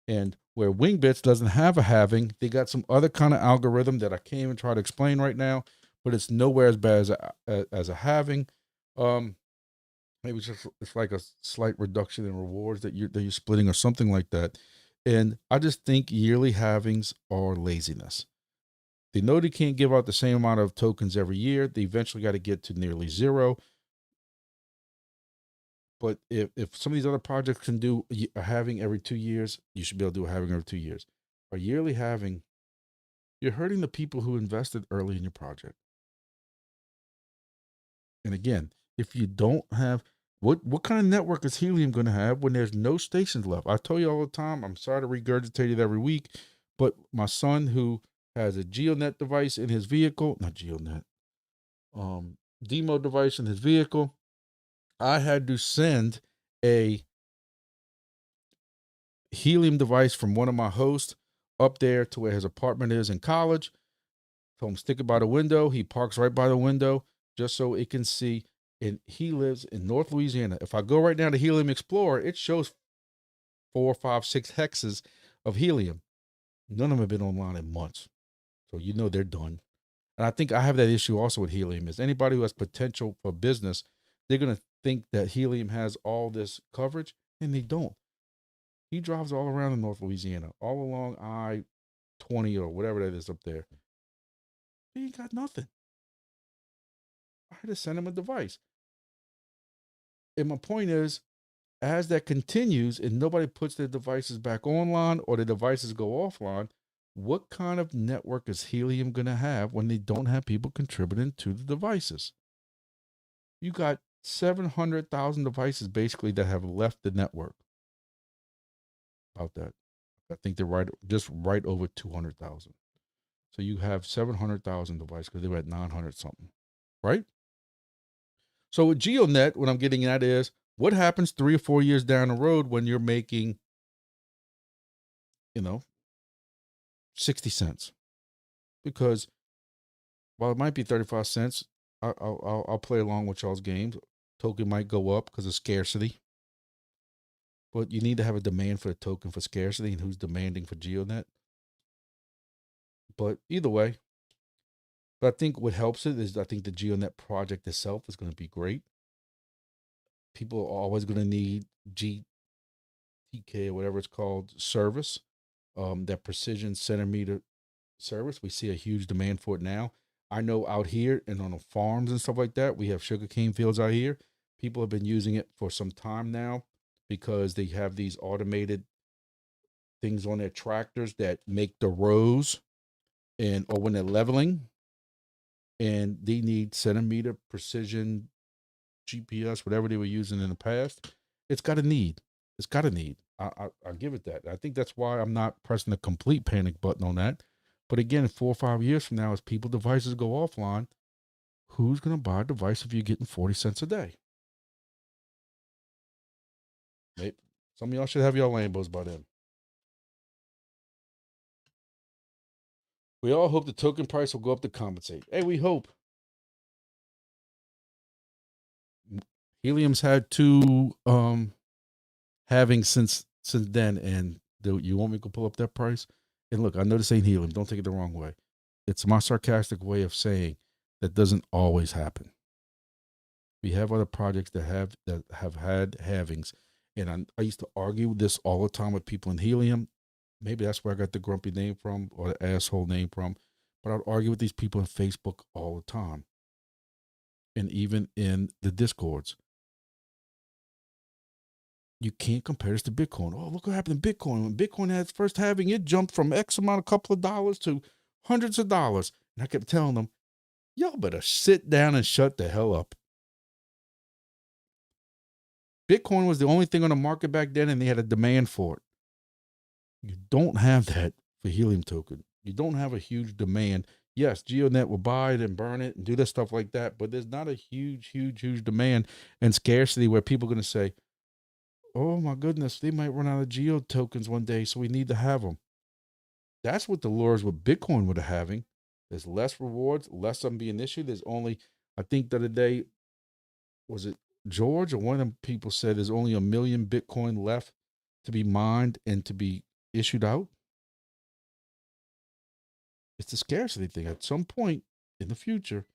And where Wingbits doesn't have a halving, they got some other kind of algorithm that I can't even try to explain right now, but it's nowhere as bad as a halving. Maybe it's like a slight reduction in rewards that you're splitting or something like that. And I just think yearly halvings are laziness. They know they can't give out the same amount of tokens every year. They eventually got to get to nearly zero. But if some of these other projects can do a halving every 2 years, you should be able to do a halving every 2 years. A yearly halving, you're hurting the people who invested early in your project. And again, if you don't have what kind of network is Helium going to have when there's no stations left? I tell you all the time, I'm sorry to regurgitate it every week, but my son who has a GeoNet device in his vehicle, not GeoNet, demo device in his vehicle, I had to send a Helium device from one of my hosts up there to where his apartment is in college Told him stick it by the window. He parks right by the window just so it can see. And he lives in North Louisiana. If I go right now to Helium Explorer, it shows 4, 5, 6 hexes of helium. None of them have been online in months. So you know they're done. And I think I have that issue also with helium is anybody who has potential for business, they're going to think that helium has all this coverage, and they don't. He drives all around in North Louisiana, all along I-20 or whatever that is up there. He ain't got nothing. I had to send him a device. And my point is, as that continues and nobody puts their devices back online or the devices go offline, what kind of network is Helium going to have when they don't have people contributing to the devices? You got 700,000 devices basically that have left the network. About that. I think they're just right over 200,000. So you have 700,000 devices because they were at 900 something, right? So with GeoNet, what I'm getting at is what happens 3 or 4 years down the road when you're making, 60 cents? Because while it might be 35 cents, I'll play along with y'all's games. Token might go up because of scarcity. But you need to have a demand for the token for scarcity and who's demanding for GeoNet. But either way, but I think what helps it is I think the GeoNet project itself is going to be great. People are always going to need GTK or whatever it's called service, that precision centimeter service. We see a huge demand for it now. I know out here and on the farms and stuff like that, we have sugarcane fields out here. People have been using it for some time now because they have these automated things on their tractors that make the rows or when they're leveling, and they need centimeter precision GPS, whatever they were using in the past. It's got a need. It's got a need. I give it that. I think that's why I'm not pressing the complete panic button on that. But again, 4 or 5 years from now, as people devices go offline, who's going to buy a device if you're getting 40 cents a day? Maybe some of y'all should have your Lambos by then. We all hope the token price will go up to compensate. Hey, we hope. Helium's had 2 having since then, and you want me to pull up that price? And look, I know this ain't Helium. Don't take it the wrong way. It's my sarcastic way of saying that doesn't always happen. We have other projects that have had halvings, and I used to argue this all the time with people in Helium. Maybe that's where I got the grumpy name from or the asshole name from. But I'd argue with these people on Facebook all the time, and even in the Discords. You can't compare this to Bitcoin. Oh, look what happened to Bitcoin. When Bitcoin had its first halving, it jumped from X amount, a couple of dollars to hundreds of dollars. And I kept telling them, y'all better sit down and shut the hell up. Bitcoin was the only thing on the market back then, and they had a demand for it. You don't have that for Helium token. You don't have a huge demand. Yes, GeoNet will buy it and burn it and do this stuff like that, but there's not a huge demand and scarcity where people are going to say, oh my goodness, they might run out of Geo tokens one day, so we need to have them. That's what the lures with Bitcoin were having. There's less rewards, less of them being issued. There's only, I think the other day, was it George or one of them people said there's only 1 million Bitcoin left to be mined and to be issued out. It's a scarcity thing. At some point in the future,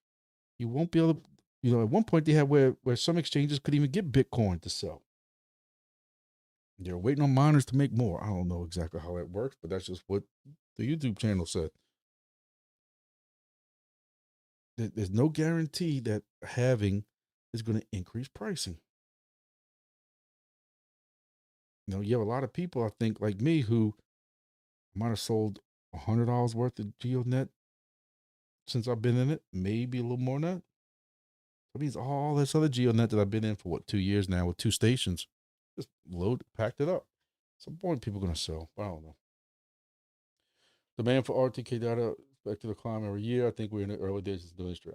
you won't be able to, at one point they had where some exchanges could even get Bitcoin to sell. They're waiting on miners to make more. I don't know exactly how that works, but that's just what the YouTube channel said. There's no guarantee that halving is going to increase pricing. You have a lot of people, I think, like me, who might have sold $100 worth of GeoNet since I've been in it, maybe a little more than that. That means all this other GeoNet that I've been in for 2 years now with 2 stations, just packed it up. At some point, people are going to sell. I don't know. Demand for RTK data expected to climb every year. I think we're in the early days of the industry.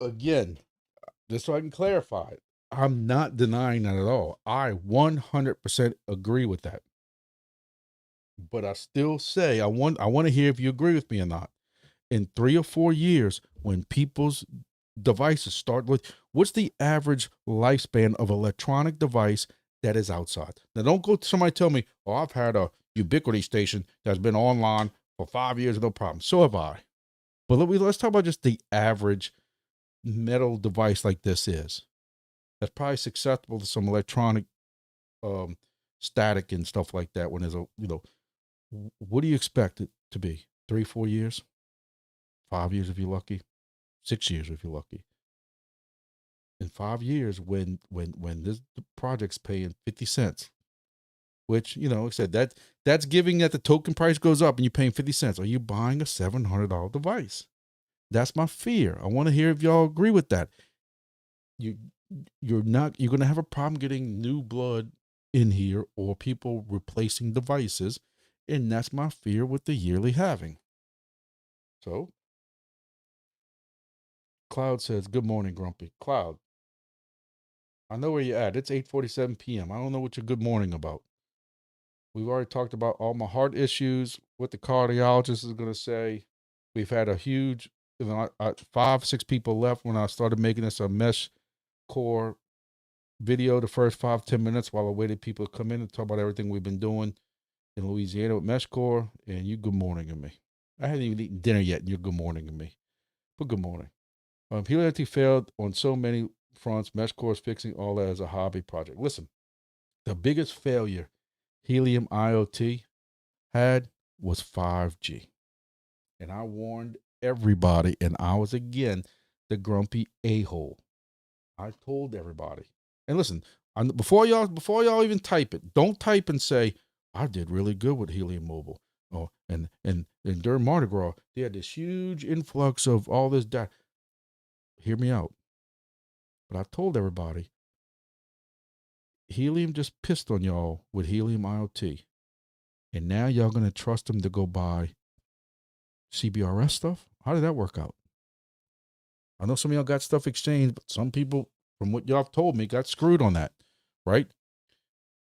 Again, just so I can clarify, I'm not denying that at all. I 100% agree with that. But I still say I want to hear if you agree with me or not. in 3 or 4 years, when people's devices start with, what's the average lifespan of electronic device that is outside? Now, don't go to somebody tell me, oh, I've had a Ubiquity station that's been online for 5 years, no problem. So have I. But let's talk about just the average metal device like this is. That's probably susceptible to some electronic um, static and stuff like that. When there's what do you expect it to be? 3, 4 years, 5 years if you're lucky, 6 years if you're lucky. In 5 years, when this project's paying 50 cents, which, like I said, that's giving that the token price goes up and you're paying 50 cents. Are you buying a $700 device? That's my fear. I want to hear if y'all agree with that. You're going to have a problem getting new blood in here or people replacing devices. And that's my fear with the yearly halving. So Cloud says, good morning, Grumpy. Cloud, I know where you're at. It's 8:47 p.m. I don't know what your good morning about. We've already talked about all my heart issues, what the cardiologist is going to say. We've had a huge, 5, 6 people left when I started making this a mesh core video the first 5, 10 minutes while I waited people to come in and talk about everything we've been doing in Louisiana with mesh core. And you good morning to me. I hadn't even eaten dinner yet, and you're good morning to me. But good morning. Helium failed on so many fronts. Mesh core is fixing all that as a hobby project. Listen, the biggest failure Helium IoT had was 5G. And I warned everybody, and I was again the grumpy a-hole. I told everybody. And listen, before y'all even type it, don't type and say, I did really good with Helium Mobile. Oh, and during Mardi Gras, they had this huge influx of all this data. Hear me out. But I told everybody, Helium just pissed on y'all with Helium IoT. And now y'all going to trust them to go buy CBRS stuff? How did that work out? I know some of y'all got stuff exchanged, but some people, from what y'all told me, got screwed on that, right?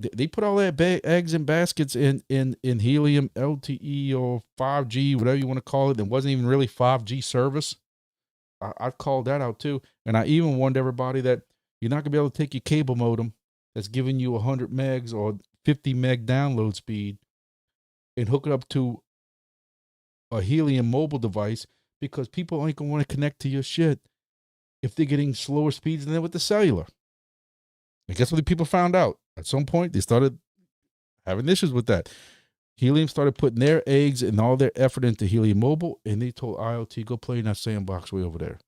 They put all that eggs in baskets in Helium LTE or 5G, whatever you want to call it, and wasn't even really 5G service. I've called that out too. And I even warned everybody that you're not going to be able to take your cable modem that's giving you 100 megs or 50 meg download speed and hook it up to a Helium mobile device, because people ain't going to want to connect to your shit if they're getting slower speeds than with the cellular. And guess what the people found out? At some point, they started having issues with that. Helium started putting their eggs and all their effort into Helium Mobile, and they told IoT, go play in that sandbox way over there.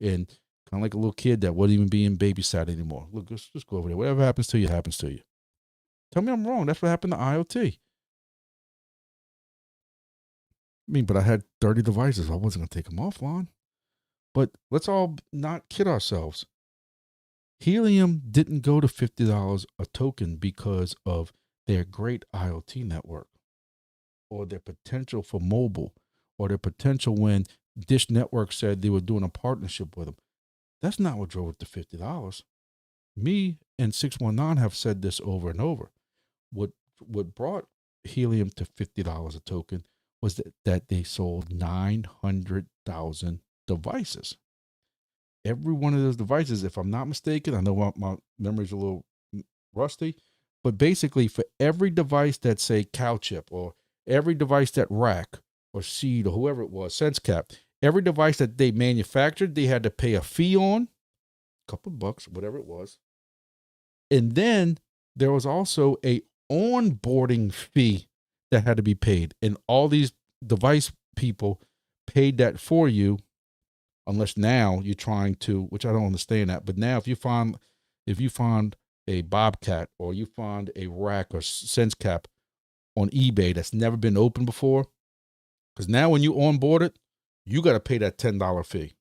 And kind of like a little kid that wasn't even being babysat anymore. Look, just go over there. Whatever happens to you, happens to you. Tell me I'm wrong. That's what happened to IoT. I mean, but I had 30 devices. I wasn't going to take them offline. But let's all not kid ourselves. Helium didn't go to $50 a token because of their great IoT network or their potential for mobile or their potential when Dish Network said they were doing a partnership with them. That's not what drove it to $50. Me and 619 have said this over and over. What brought Helium to $50 a token was that they sold 900,000 devices. Every one of those devices, if I'm not mistaken, I know my memory's a little rusty, but basically for every device that say cow chip or every device that Rack or Seed or whoever it was, SenseCap, every device that they manufactured, they had to pay a fee on, a couple of bucks, whatever it was. And then there was also a onboarding fee that had to be paid. And all these device people paid that for you, unless now you're trying to, which I don't understand that. But now if you find a Bobcat or you find a Rack or SenseCap on eBay that's never been opened before, because now when you onboard it, you got to pay that $10 fee,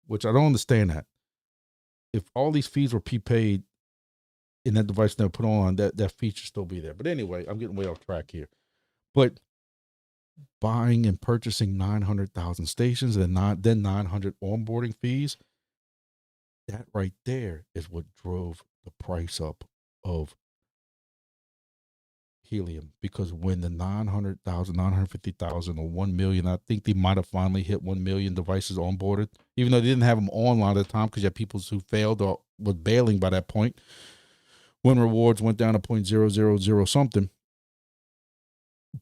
which I don't understand that. If all these fees were prepaid and that device never put on, that fee should still be there. But anyway, I'm getting way off track here. But buying and purchasing 900,000 stations and then 900 onboarding fees, that right there is what drove the price up of helium, because when the 900,000, 950,000, or 1 million, I think they might have finally hit 1 million devices onboarded, even though they didn't have them online at the time because you had people who failed or was bailing by that point when rewards went down to 0.000 something.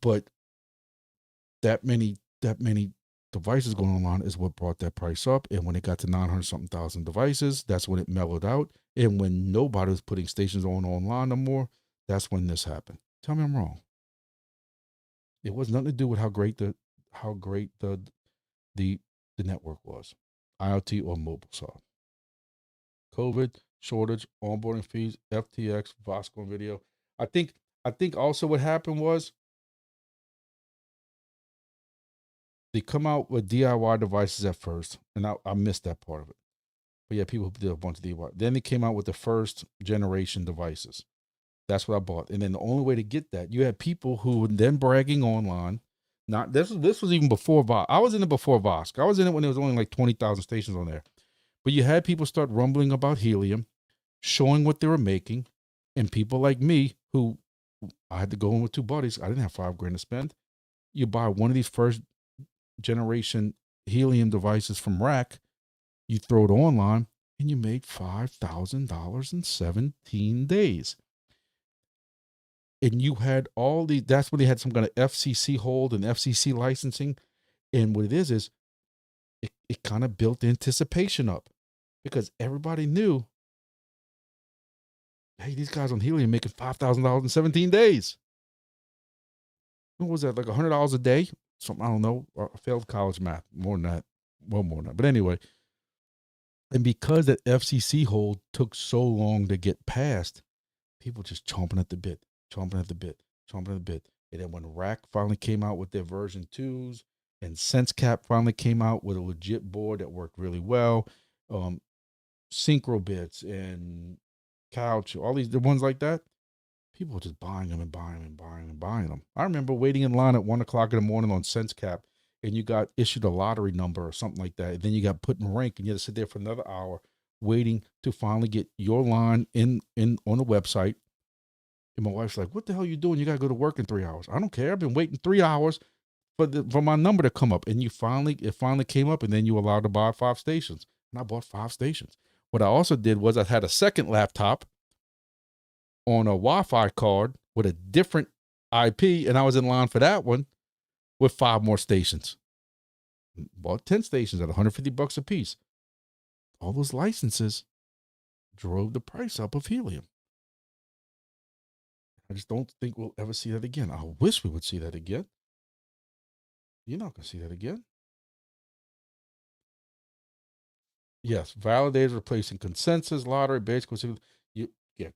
But that many devices going online is what brought that price up. And when it got to 900 something thousand devices, that's when it mellowed out. And when nobody was putting stations on online no more, that's when this happened. Tell me I'm wrong. It was nothing to do with how great the network was, IoT or mobile side. COVID, shortage, onboarding fees, FTX, Vasco video. I think also what happened was they come out with DIY devices at first, and I missed that part of it. But yeah, people did a bunch of DIY. Then they came out with the first generation devices. That's what I bought. And then the only way to get that, you had people who were then bragging online. Not this was even before Vosk. I was in it before Vosk. I was in it when there was only like 20,000 stations on there. But you had people start rumbling about helium, showing what they were making, and people like me who I had to go in with two buddies. I didn't have $5,000 to spend. You buy one of these first generation helium devices from Rack, you throw it online, and you made $5,000 in 17 days. And you had all the, that's when they had some kind of FCC hold and FCC licensing. And what it is it kind of built anticipation up because everybody knew, hey, these guys on helium making $5,000 in 17 days. What was that, like $100 a day? Something, I don't know. I failed college math. More than that. Well, more than that. But anyway, and because that FCC hold took so long to get passed, people just chomping at the bit, chomping at the bit, chomping at the bit. And then when Rack finally came out with their version 2s and SenseCap finally came out with a legit board that worked really well, Synchro Bits and Couch, all these the ones like that, people were just buying them and buying them and buying them and buying them. I remember waiting in line at 1 o'clock in the morning on SenseCap, and you got issued a lottery number or something like that. And then you got put in rank, and you had to sit there for another hour waiting to finally get your line in on the website. And my wife's like, "What the hell are you doing? You got to go to work in 3 hours." I don't care. I've been waiting 3 hours for my number to come up. And it finally came up, and then you were allowed to buy 5 stations. And I bought 5 stations. What I also did was I had a second laptop on a Wi-Fi card with a different IP, and I was in line for that one with 5 more stations. Bought 10 stations at $150 a piece. All those licenses drove the price up of helium. I just don't think we'll ever see that again. I wish we would see that again. You're not going to see that again. Yes, validators replacing consensus, lottery, basically. Yes.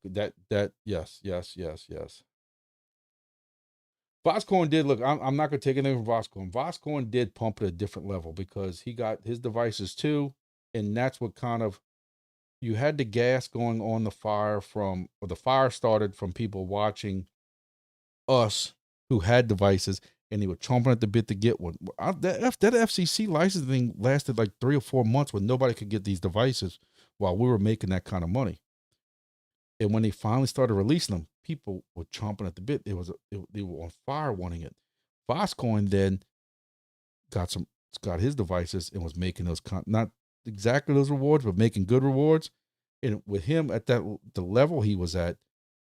Voscoin did look. I'm not going to take anything from Voscoin. Voscoin did pump at a different level because he got his devices too, and that's what kind of, you had the gas going on the fire the fire started from people watching us who had devices, and they were chomping at the bit to get one. That FCC licensing lasted like 3 or 4 months when nobody could get these devices while we were making that kind of money. And when they finally started releasing them, people were chomping at the bit. They were on fire wanting it. Voscoin then got his devices and was making those not exactly those rewards, but making good rewards. And with him at the level he was at,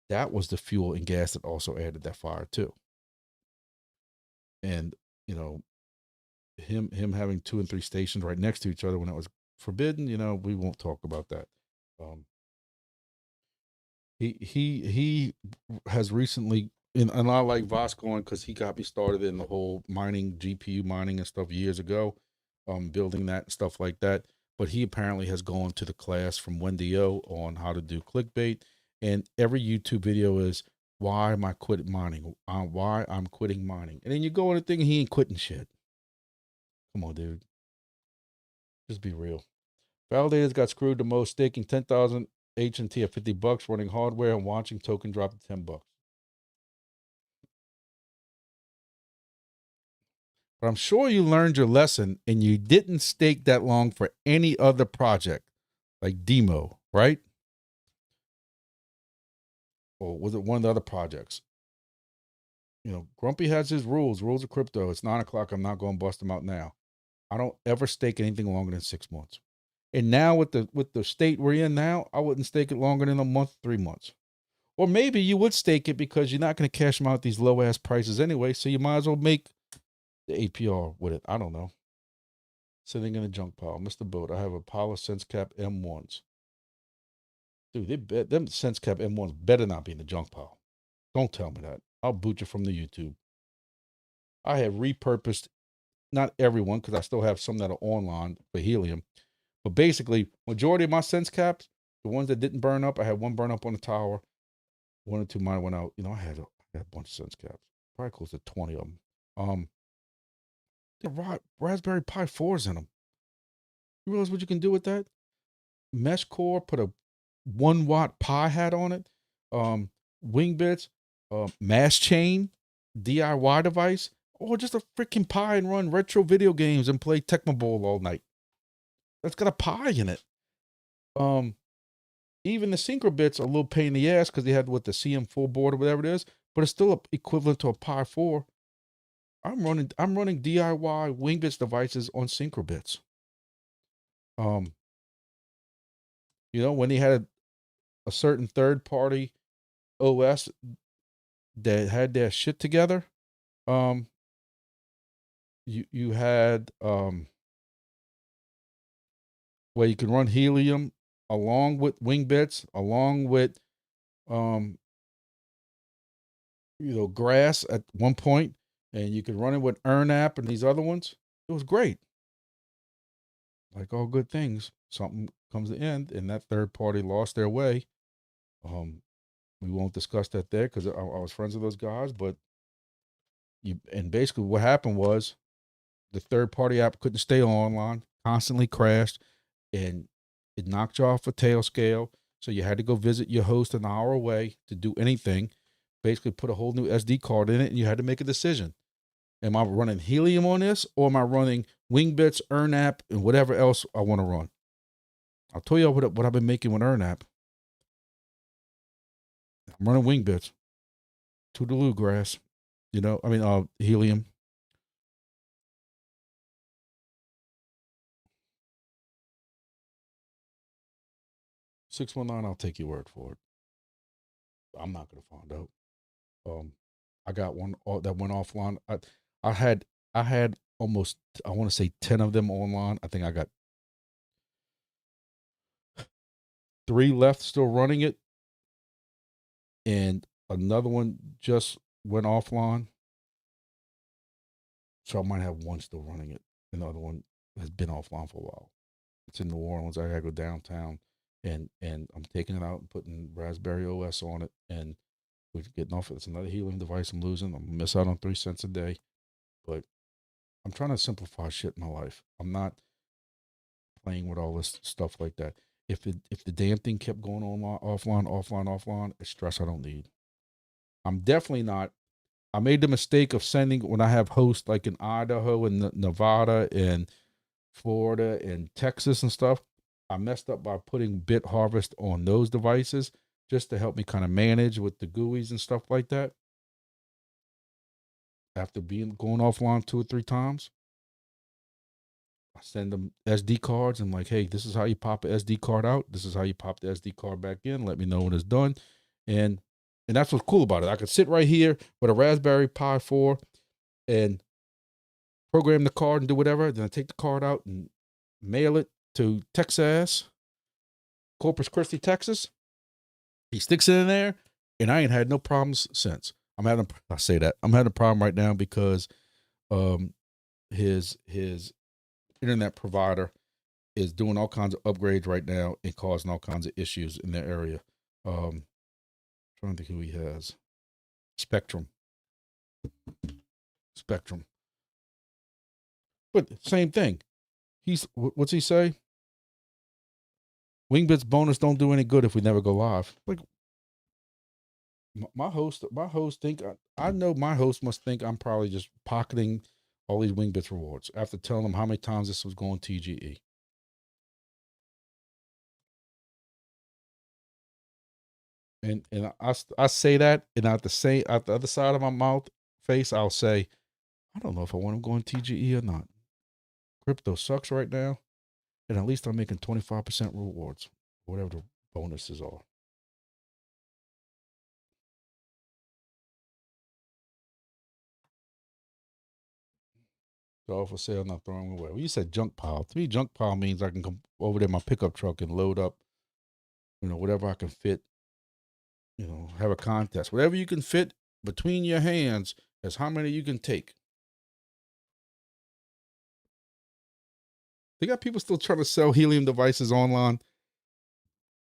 that was the fuel and gas that also added that fire too. And him having 2 and 3 stations right next to each other when that was forbidden, we won't talk about that. He has recently, and I like Voscoin because he got me started in the whole mining, GPU mining and stuff years ago, building that and stuff like that. But he apparently has gone to the class from Wendy O on how to do clickbait, and every YouTube video is why am I quitting mining? Why I'm quitting mining, and then you go on the thing and he ain't quitting shit. Come on, dude, just be real. Validators got screwed the most, staking 10,000 H&T at $50, running hardware and watching token drop to $10. But I'm sure you learned your lesson and you didn't stake that long for any other project like Demo, right? Or was it one of the other projects? Grumpy has his rules of crypto. It's 9 o'clock. I'm not going to bust them out now. I don't ever stake anything longer than 6 months. And now with the state we're in now, I wouldn't stake it longer than a month, 3 months. Or maybe you would stake it because you're not going to cash them out at these low ass prices anyway. So you might as well make the APR with it. I don't know. Sitting in a junk pile. Mr. Boat, I have a pile of SenseCap M1s. Dude, them SenseCap M1s better not be in the junk pile. Don't tell me that. I'll boot you from the YouTube. I have repurposed, not everyone, because I still have some that are online for helium. But basically, majority of my SenseCaps, the ones that didn't burn up, I had one burn up on the tower. 1 or 2 mine went out. I had a bunch of SenseCaps. Probably close to 20 of them. The Raspberry Pi 4s in them. You realize what you can do with that? Mesh core, put a 1 watt Pi hat on it. Wing bits, mass chain, DIY device, or just a freaking Pi and run retro video games and play Tecmo Bowl all night. That's got a Pi in it. Even the Synchro bits are a little pain in the ass because they had the CM4 board or whatever it is, but it's still equivalent to a Pi 4. I'm running DIY Wingbits devices on Synchro bits. When they had a certain third party OS that had their shit together, you had where you can run helium along with Wingbits, along with grass at one point, and you could run it with EarnApp and these other ones. It was great. Like all good things, something comes to end, and that third party lost their way. We won't discuss that there because I was friends with those guys, but basically what happened was the third party app couldn't stay online, constantly crashed, and it knocked you off a tail scale. So you had to go visit your host an hour away to do anything. Basically put a whole new SD card in it, and you had to make a decision. Am I running helium on this, or am I running Wingbits, EarnApp, and whatever else I want to run? I'll tell you what I've been making with EarnApp. I'm running Wingbits, Toodaloo grass, helium. 619, I'll take your word for it. I'm not gonna find out. I got one that went offline. I had almost, I want to say 10 of them online. I think I got 3 left still running it, and another one just went offline. So I might have one still running it. Another one has been offline for a while. It's in New Orleans. I gotta go downtown, and I'm taking it out and putting Raspberry OS on it, and we're getting off it. It's another helium device I'm losing. I'm gonna miss out on 3 cents a day, but I'm trying to simplify shit in my life. I'm not playing with all this stuff like that. If the damn thing kept going on offline, it's stress I don't need. I'm definitely not. I made the mistake of sending when I have hosts like in Idaho and Nevada and Florida and Texas and stuff. I messed up by putting Bit Harvest on those devices just to help me kind of manage with the GUIs and stuff like that. After going offline 2 or 3 times, I send them SD cards. I'm like, hey, this is how you pop an SD card out. This is how you pop the SD card back in. Let me know when it's done. And that's what's cool about it. I could sit right here with a Raspberry Pi 4 and program the card and do whatever. Then I take the card out and mail it to Texas, Corpus Christi, Texas. He sticks it in there, and I ain't had no problems since. I'm having a problem right now because his internet provider is doing all kinds of upgrades right now and causing all kinds of issues in their area. Trying to think who he has. Spectrum. But same thing. What's he say? Wingbits bonus don't do any good if we never go live. Like my host think I know my host must think I'm probably just pocketing all these Wingbits rewards after telling them how many times this was going TGE. And I say that, and out the other side of my mouth, face, I'll say, I don't know if I want to go on TGE or not. Crypto sucks right now, and at least I'm making 25% rewards, whatever the bonuses are. So for sale, not throwing away. Well, you said junk pile. To me, junk pile means I can come over there in my pickup truck and load up, whatever I can fit, have a contest. Whatever you can fit between your hands is how many you can take. They got people still trying to sell helium devices online.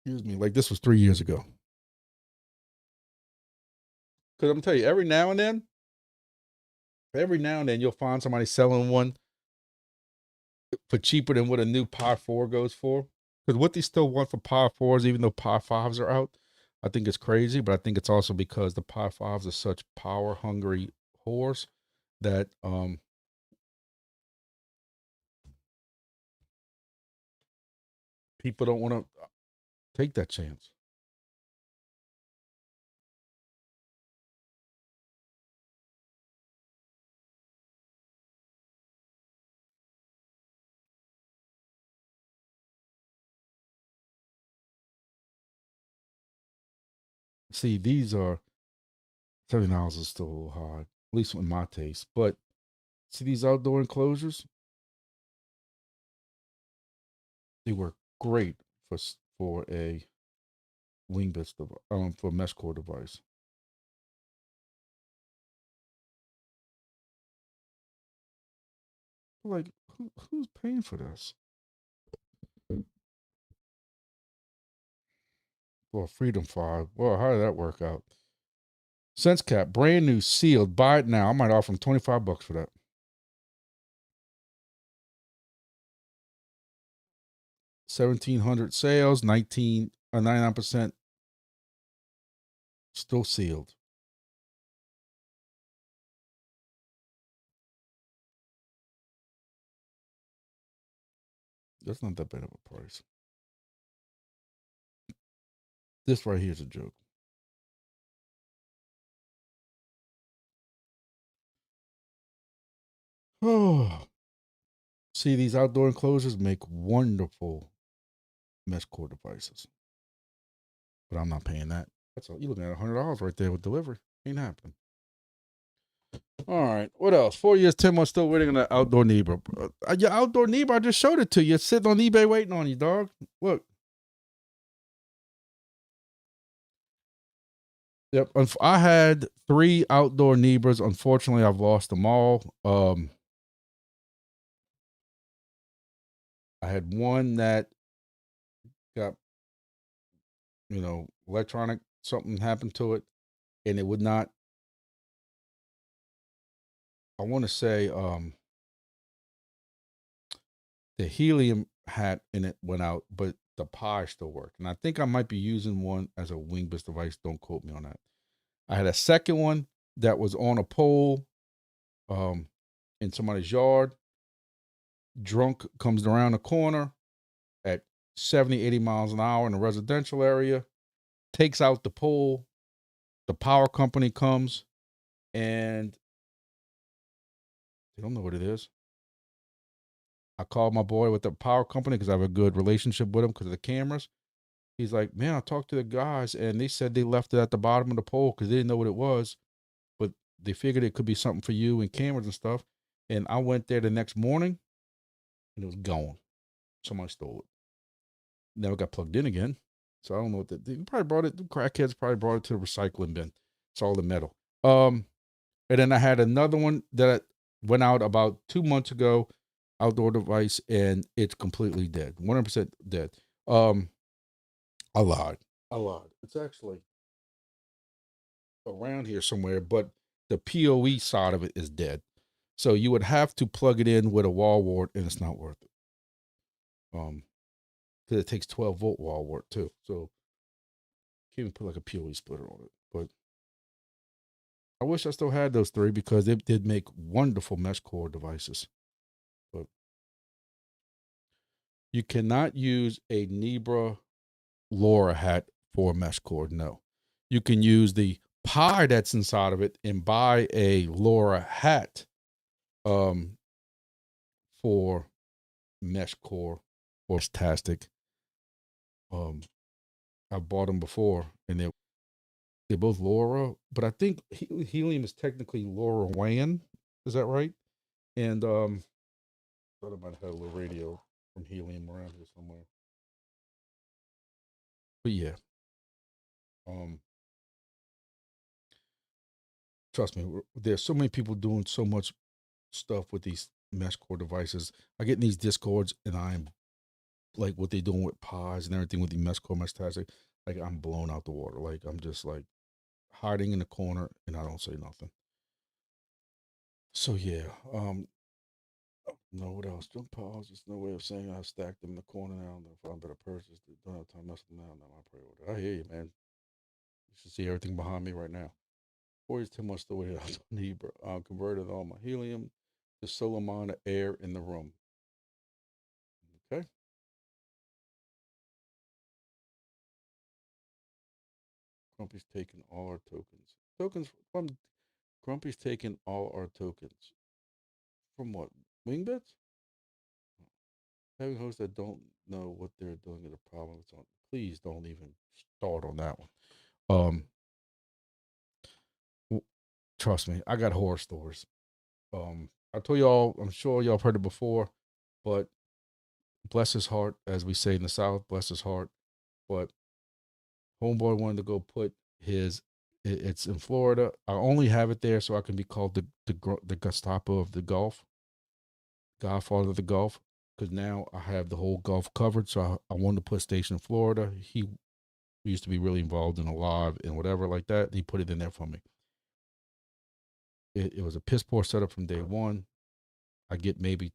Excuse me, like this was 3 years ago. Because I'm telling you, every now and then, you'll find somebody selling one for cheaper than what a new Pi 4 goes for. Because what they still want for Pi 4s, even though Pi 5s are out, I think it's crazy. But I think it's also because the Pi 5s are such power hungry whores that people don't want to take that chance. See, these are $70 is still a little high, at least in my taste. But see these outdoor enclosures, they work great for a wing bits for a mesh core device. Like, who's paying for this? Well, Freedom 5. Well, how did that work out? Sense cap, brand new, sealed. Buy it now. I might offer him $25 for that. 1,700 sales, 99% still sealed. That's not that bad of a price. This right here is a joke. Oh, see, these outdoor enclosures make wonderful mesh core devices, but I'm not paying that. That's all. You're looking at $100 right there with delivery. Ain't happening. All right. What else? 4 years, 10 months, still waiting on that outdoor Nebra. Your outdoor Nebra, I just showed it to you. It's sitting on eBay waiting on you, dog. Look. Yep. I had 3 outdoor Nebras. Unfortunately, I've lost them all. I had one that got, electronic, something happened to it, and it would not, I want to say, the helium hat in it went out, but the Pi still worked. And I think I might be using one as a Wingbus device. Don't quote me on that. I had a second one that was on a pole in somebody's yard. Drunk comes around the corner at 70, 80 miles an hour in a residential area, takes out the pole. The power company comes and they don't know what it is. I called my boy with the power company because I have a good relationship with him because of the cameras. He's like, man, I talked to the guys and they said they left it at the bottom of the pole because they didn't know what it was, but they figured it could be something for you and cameras and stuff. And I went there the next morning and it was gone. Somebody stole it. Never got plugged in again. So I don't know what they probably brought it. The crackheads probably brought it to the recycling bin. It's all the metal. And then I had another one that went out about 2 months ago, outdoor device, and it's completely dead. 100% dead. I lied. It's actually around here somewhere, but the PoE side of it is dead. So you would have to plug it in with a wall wart, and it's not worth it. Because it takes 12-volt wall wart too. So can't even put like a PoE splitter on it. But I wish I still had those 3 because they did make wonderful mesh core devices. But you cannot use a Nebra LoRa hat for a mesh cord. No, you can use the pie that's inside of it and buy a Laura hat for mesh core or fantastic. I bought them before and they're both Laura, but I think helium is technically Laura Wan. Is that right? And thought I might have had a little radio from helium around here somewhere. But yeah, um, trust me, there's so many people doing so much stuff with these mesh core devices. I get in these discords and I'm like what they're doing with pies and everything with the mesh core metastatic. Like I'm blown out the water. Like I'm just like hiding in the corner and I don't say nothing. So yeah, no, what else? Junk piles. Just no way of saying I stacked them in the corner now. If I'm better purchase, don't have time to mess with them now. Now I pray with it. I hear you, man. You should see everything behind me right now. 4 is too much the way I don't need, bro. I converted all my helium to solar amount of air in the room. Okay. Grumpy's taking all our tokens. Tokens from Grumpy's taking all our tokens. From what? Wingbits? Having hosts that don't know what they're doing is a problem. It's on. Please don't even start on that one. Trust me, I got horror stories. I told y'all, I'm sure y'all have heard it before, but bless his heart, as we say in the South, bless his heart. But homeboy wanted to go put his. It's in Florida. I only have it there so I can be called the Gestapo of the Gulf, Godfather of the Gulf, because now I have the whole Gulf covered. So I wanted to put a station in Florida. He used to be really involved in a live and whatever like that. He put it in there for me. It was a piss poor setup from day one. I get maybe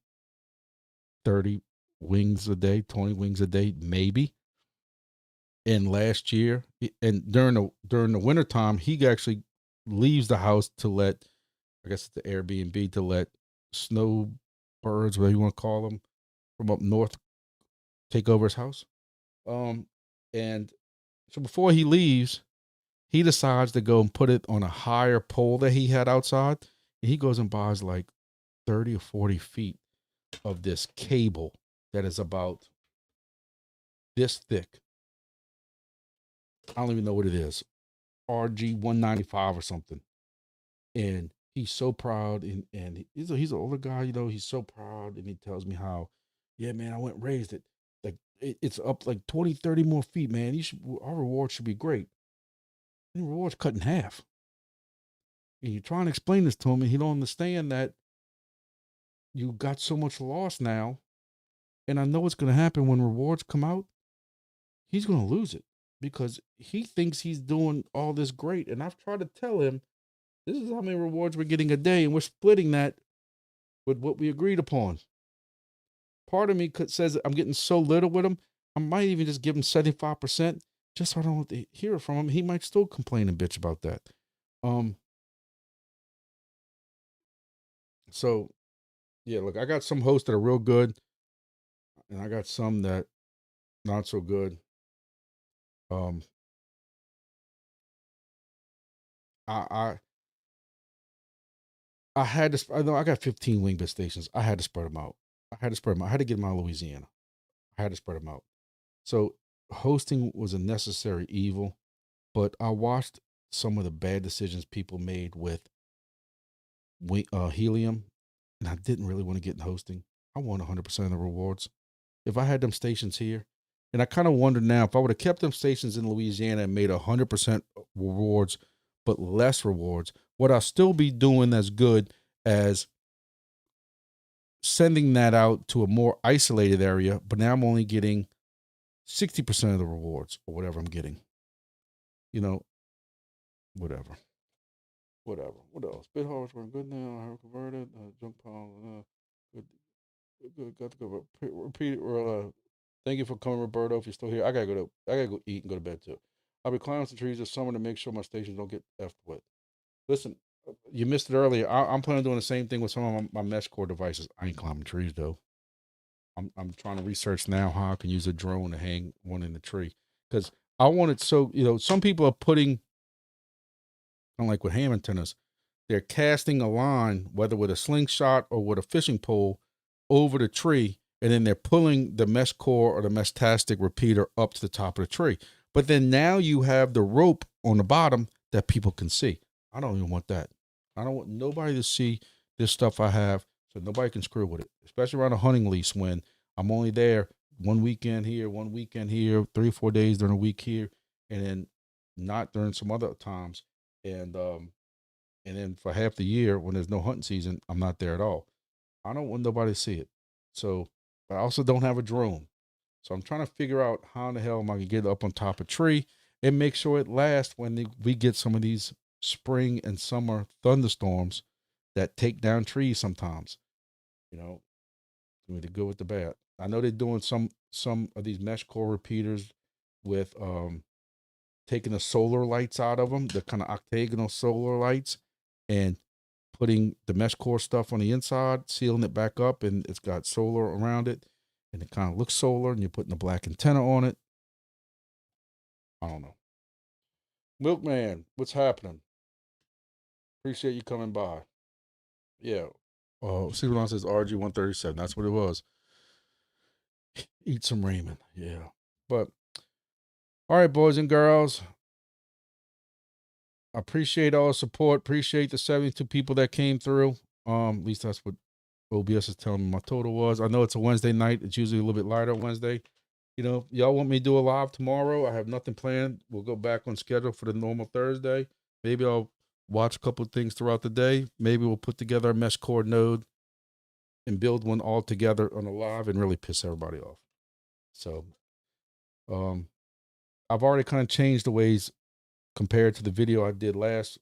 30 wings a day, 20 wings a day, maybe. And last year, and during the wintertime, he actually leaves the house to let, I guess it's the Airbnb, to let snowbirds, whatever you want to call them, from up north take over his house. And so before he leaves, he decides to go and put it on a higher pole that he had outside. And he goes and buys like 30 or 40 feet of this cable that is about this thick. I don't even know what it is. RG 195 or something. And he's so proud. And he's an older guy, he's so proud. And he tells me how, yeah, man, I went and raised it. Like it's up like 20, 30 more feet, man. Our reward should be great. And the reward's cut in half. And you're trying to explain this to him, and he don't understand that you got so much loss now. And I know what's going to happen when rewards come out. He's going to lose it because he thinks he's doing all this great. And I've tried to tell him, this is how many rewards we're getting a day, and we're splitting that with what we agreed upon. Part of me says I'm getting so little with him, I might even just give him 75%, just so I don't have to hear it from him. He might still complain and bitch about that. So yeah, look, I got some hosts that are real good, and I got some that not so good. I had to. I know I got 15 Wingbit stations. I had to spread them out. I had to get them out of Louisiana. I had to spread them out. So hosting was a necessary evil, but I watched some of the bad decisions people made with helium, and I didn't really want to get in hosting. I want 100% of the rewards. If I had them stations here, and I kind of wonder now if I would have kept them stations in Louisiana and made 100% rewards, but less rewards, would I still be doing as good as sending that out to a more isolated area? But now I'm only getting 60% of the rewards or whatever I'm getting. Whatever. What else? Bit harvest working good now. I have converted. Junk pile. Good. Good. Got to go. Repeat it. Thank you for coming, Roberto. If you're still here, I gotta go eat and go to bed too. I'll be climbing some trees this summer to make sure my stations don't get effed with. Listen, you missed it earlier. I'm planning on doing the same thing with some of my mesh core devices. I ain't climbing trees though. I'm trying to research now how I can use a drone to hang one in the tree because I want it. So some people are putting unlike with ham antennas. They're casting a line, whether with a slingshot or with a fishing pole, over the tree, and then they're pulling the mesh core or the mesh tastic repeater up to the top of the tree. But then now you have the rope on the bottom that people can see. I don't even want that. I don't want nobody to see this stuff I have, so nobody can screw with it, especially around a hunting lease when I'm only there one weekend here, 3 or 4 days during a week here, and then not during some other times. And then for half the year when there's no hunting season, I'm not there at all. I don't want nobody to see it. So, but I also don't have a drone. So I'm trying to figure out how in the hell am I gonna get up on top of a tree and make sure it lasts when we get some of these spring and summer thunderstorms that take down trees sometimes. You know, the good with the bad. I know they're doing some of these mesh core repeaters with taking the solar lights out of them, the kind of octagonal solar lights, and putting the mesh core stuff on the inside, sealing it back up, and it's got solar around it, and it kind of looks solar, and you're putting a black antenna on it. I don't know. Milkman, what's happening? Appreciate you coming by. Yeah. Superman says RG-137. That's what it was. Eat some ramen. Yeah. But all right, boys and girls. I appreciate all the support. Appreciate the 72 people that came through. At least that's what OBS is telling me my total was. I know it's a Wednesday night. It's usually a little bit lighter Wednesday. You know, y'all want me to do a live tomorrow? I have nothing planned. We'll go back on schedule for the normal Thursday. Maybe I'll watch a couple of things throughout the day. Maybe we'll put together a mesh core node and build one all together on a live and really piss everybody off. So, I've already kind of changed the ways compared to the video I did last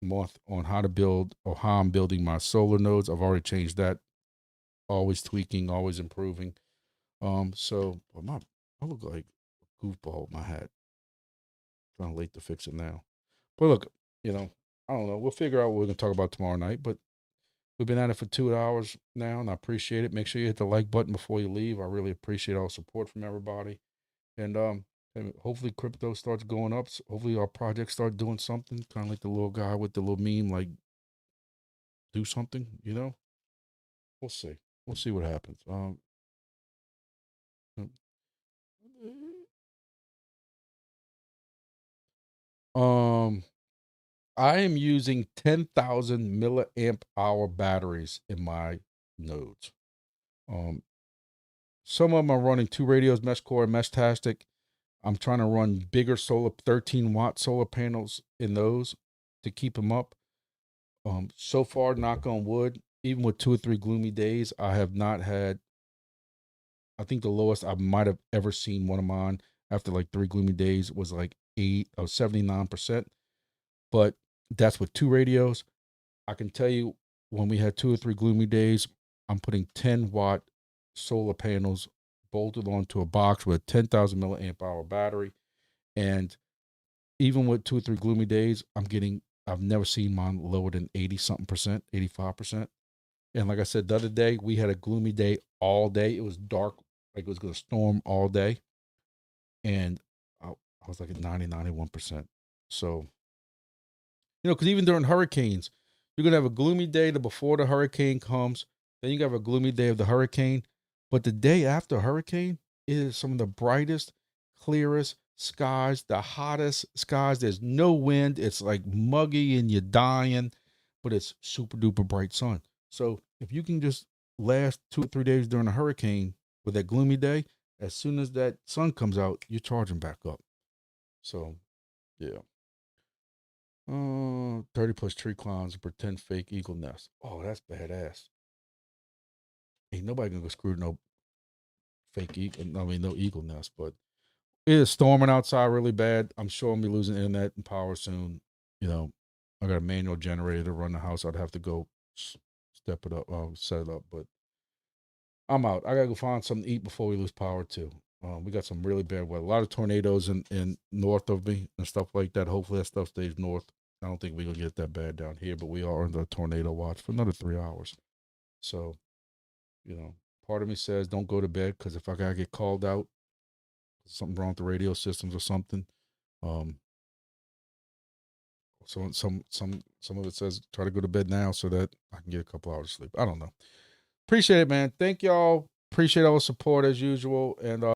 month on how to build or how I'm building my solar nodes. I've already changed that. Always tweaking, always improving. So I look like a goofball with my hat. Kind of late to fix it now. But look, I don't know. We'll figure out what we're gonna talk about tomorrow night. But we've been at it for 2 hours now, and I appreciate it. Make sure you hit the like button before you leave. I really appreciate all the support from everybody. And hopefully crypto starts going up. Hopefully our projects start doing something. Kind of like the little guy with the little meme, like do something. We'll see. We'll see what happens. Um, I am using 10,000 milliamp hour batteries in my nodes. Um, some of them are running two radios, mesh core and mesh tastic. I'm trying to run bigger solar, 13-watt solar panels in those to keep them up. So far, knock on wood, even with 2 or 3 gloomy days, I have not had. I think the lowest I might have ever seen one of mine after like 3 gloomy days was like 79%. But that's with 2 radios. I can tell you when we had 2 or 3 gloomy days, I'm putting 10-watt solar panels bolted onto a box with a 10,000 milliamp hour battery. And even with 2 or 3 gloomy days, I've never seen mine lower than 80 something percent, 85%. And like I said, the other day, we had a gloomy day all day. It was dark, like it was going to storm all day. And I was like at 90, 91%. So, because even during hurricanes, you're going to have a gloomy day before the hurricane comes. Then you have a gloomy day of the hurricane. But the day after a hurricane is some of the brightest, clearest skies, the hottest skies. There's no wind. It's like muggy and you're dying, but it's super duper bright sun. So if you can just last 2 or 3 days during a hurricane with that gloomy day, as soon as that sun comes out, you're charging back up. So, yeah. 30 plus tree clowns and pretend fake eagle nest. Oh, that's badass. Ain't nobody gonna go screw no fake eagle. I mean, no eagle nest, but it is storming outside really bad. I'm sure I'm gonna be losing internet and power soon. I got a manual generator to run the house. I'd have to go step it up, set it up, but I'm out. I gotta go find something to eat before we lose power too. We got some really bad weather. A lot of tornadoes in north of me and stuff like that. Hopefully that stuff stays north. I don't think we're gonna get that bad down here, but we are under a tornado watch for another 3 hours. So, part of me says don't go to bed because if I gotta get called out, something wrong with the radio systems or something, I'll some of it says try to go to bed now so that I can get a couple hours of sleep. I don't know. Appreciate it, man. Thank y'all. Appreciate all the support as usual. And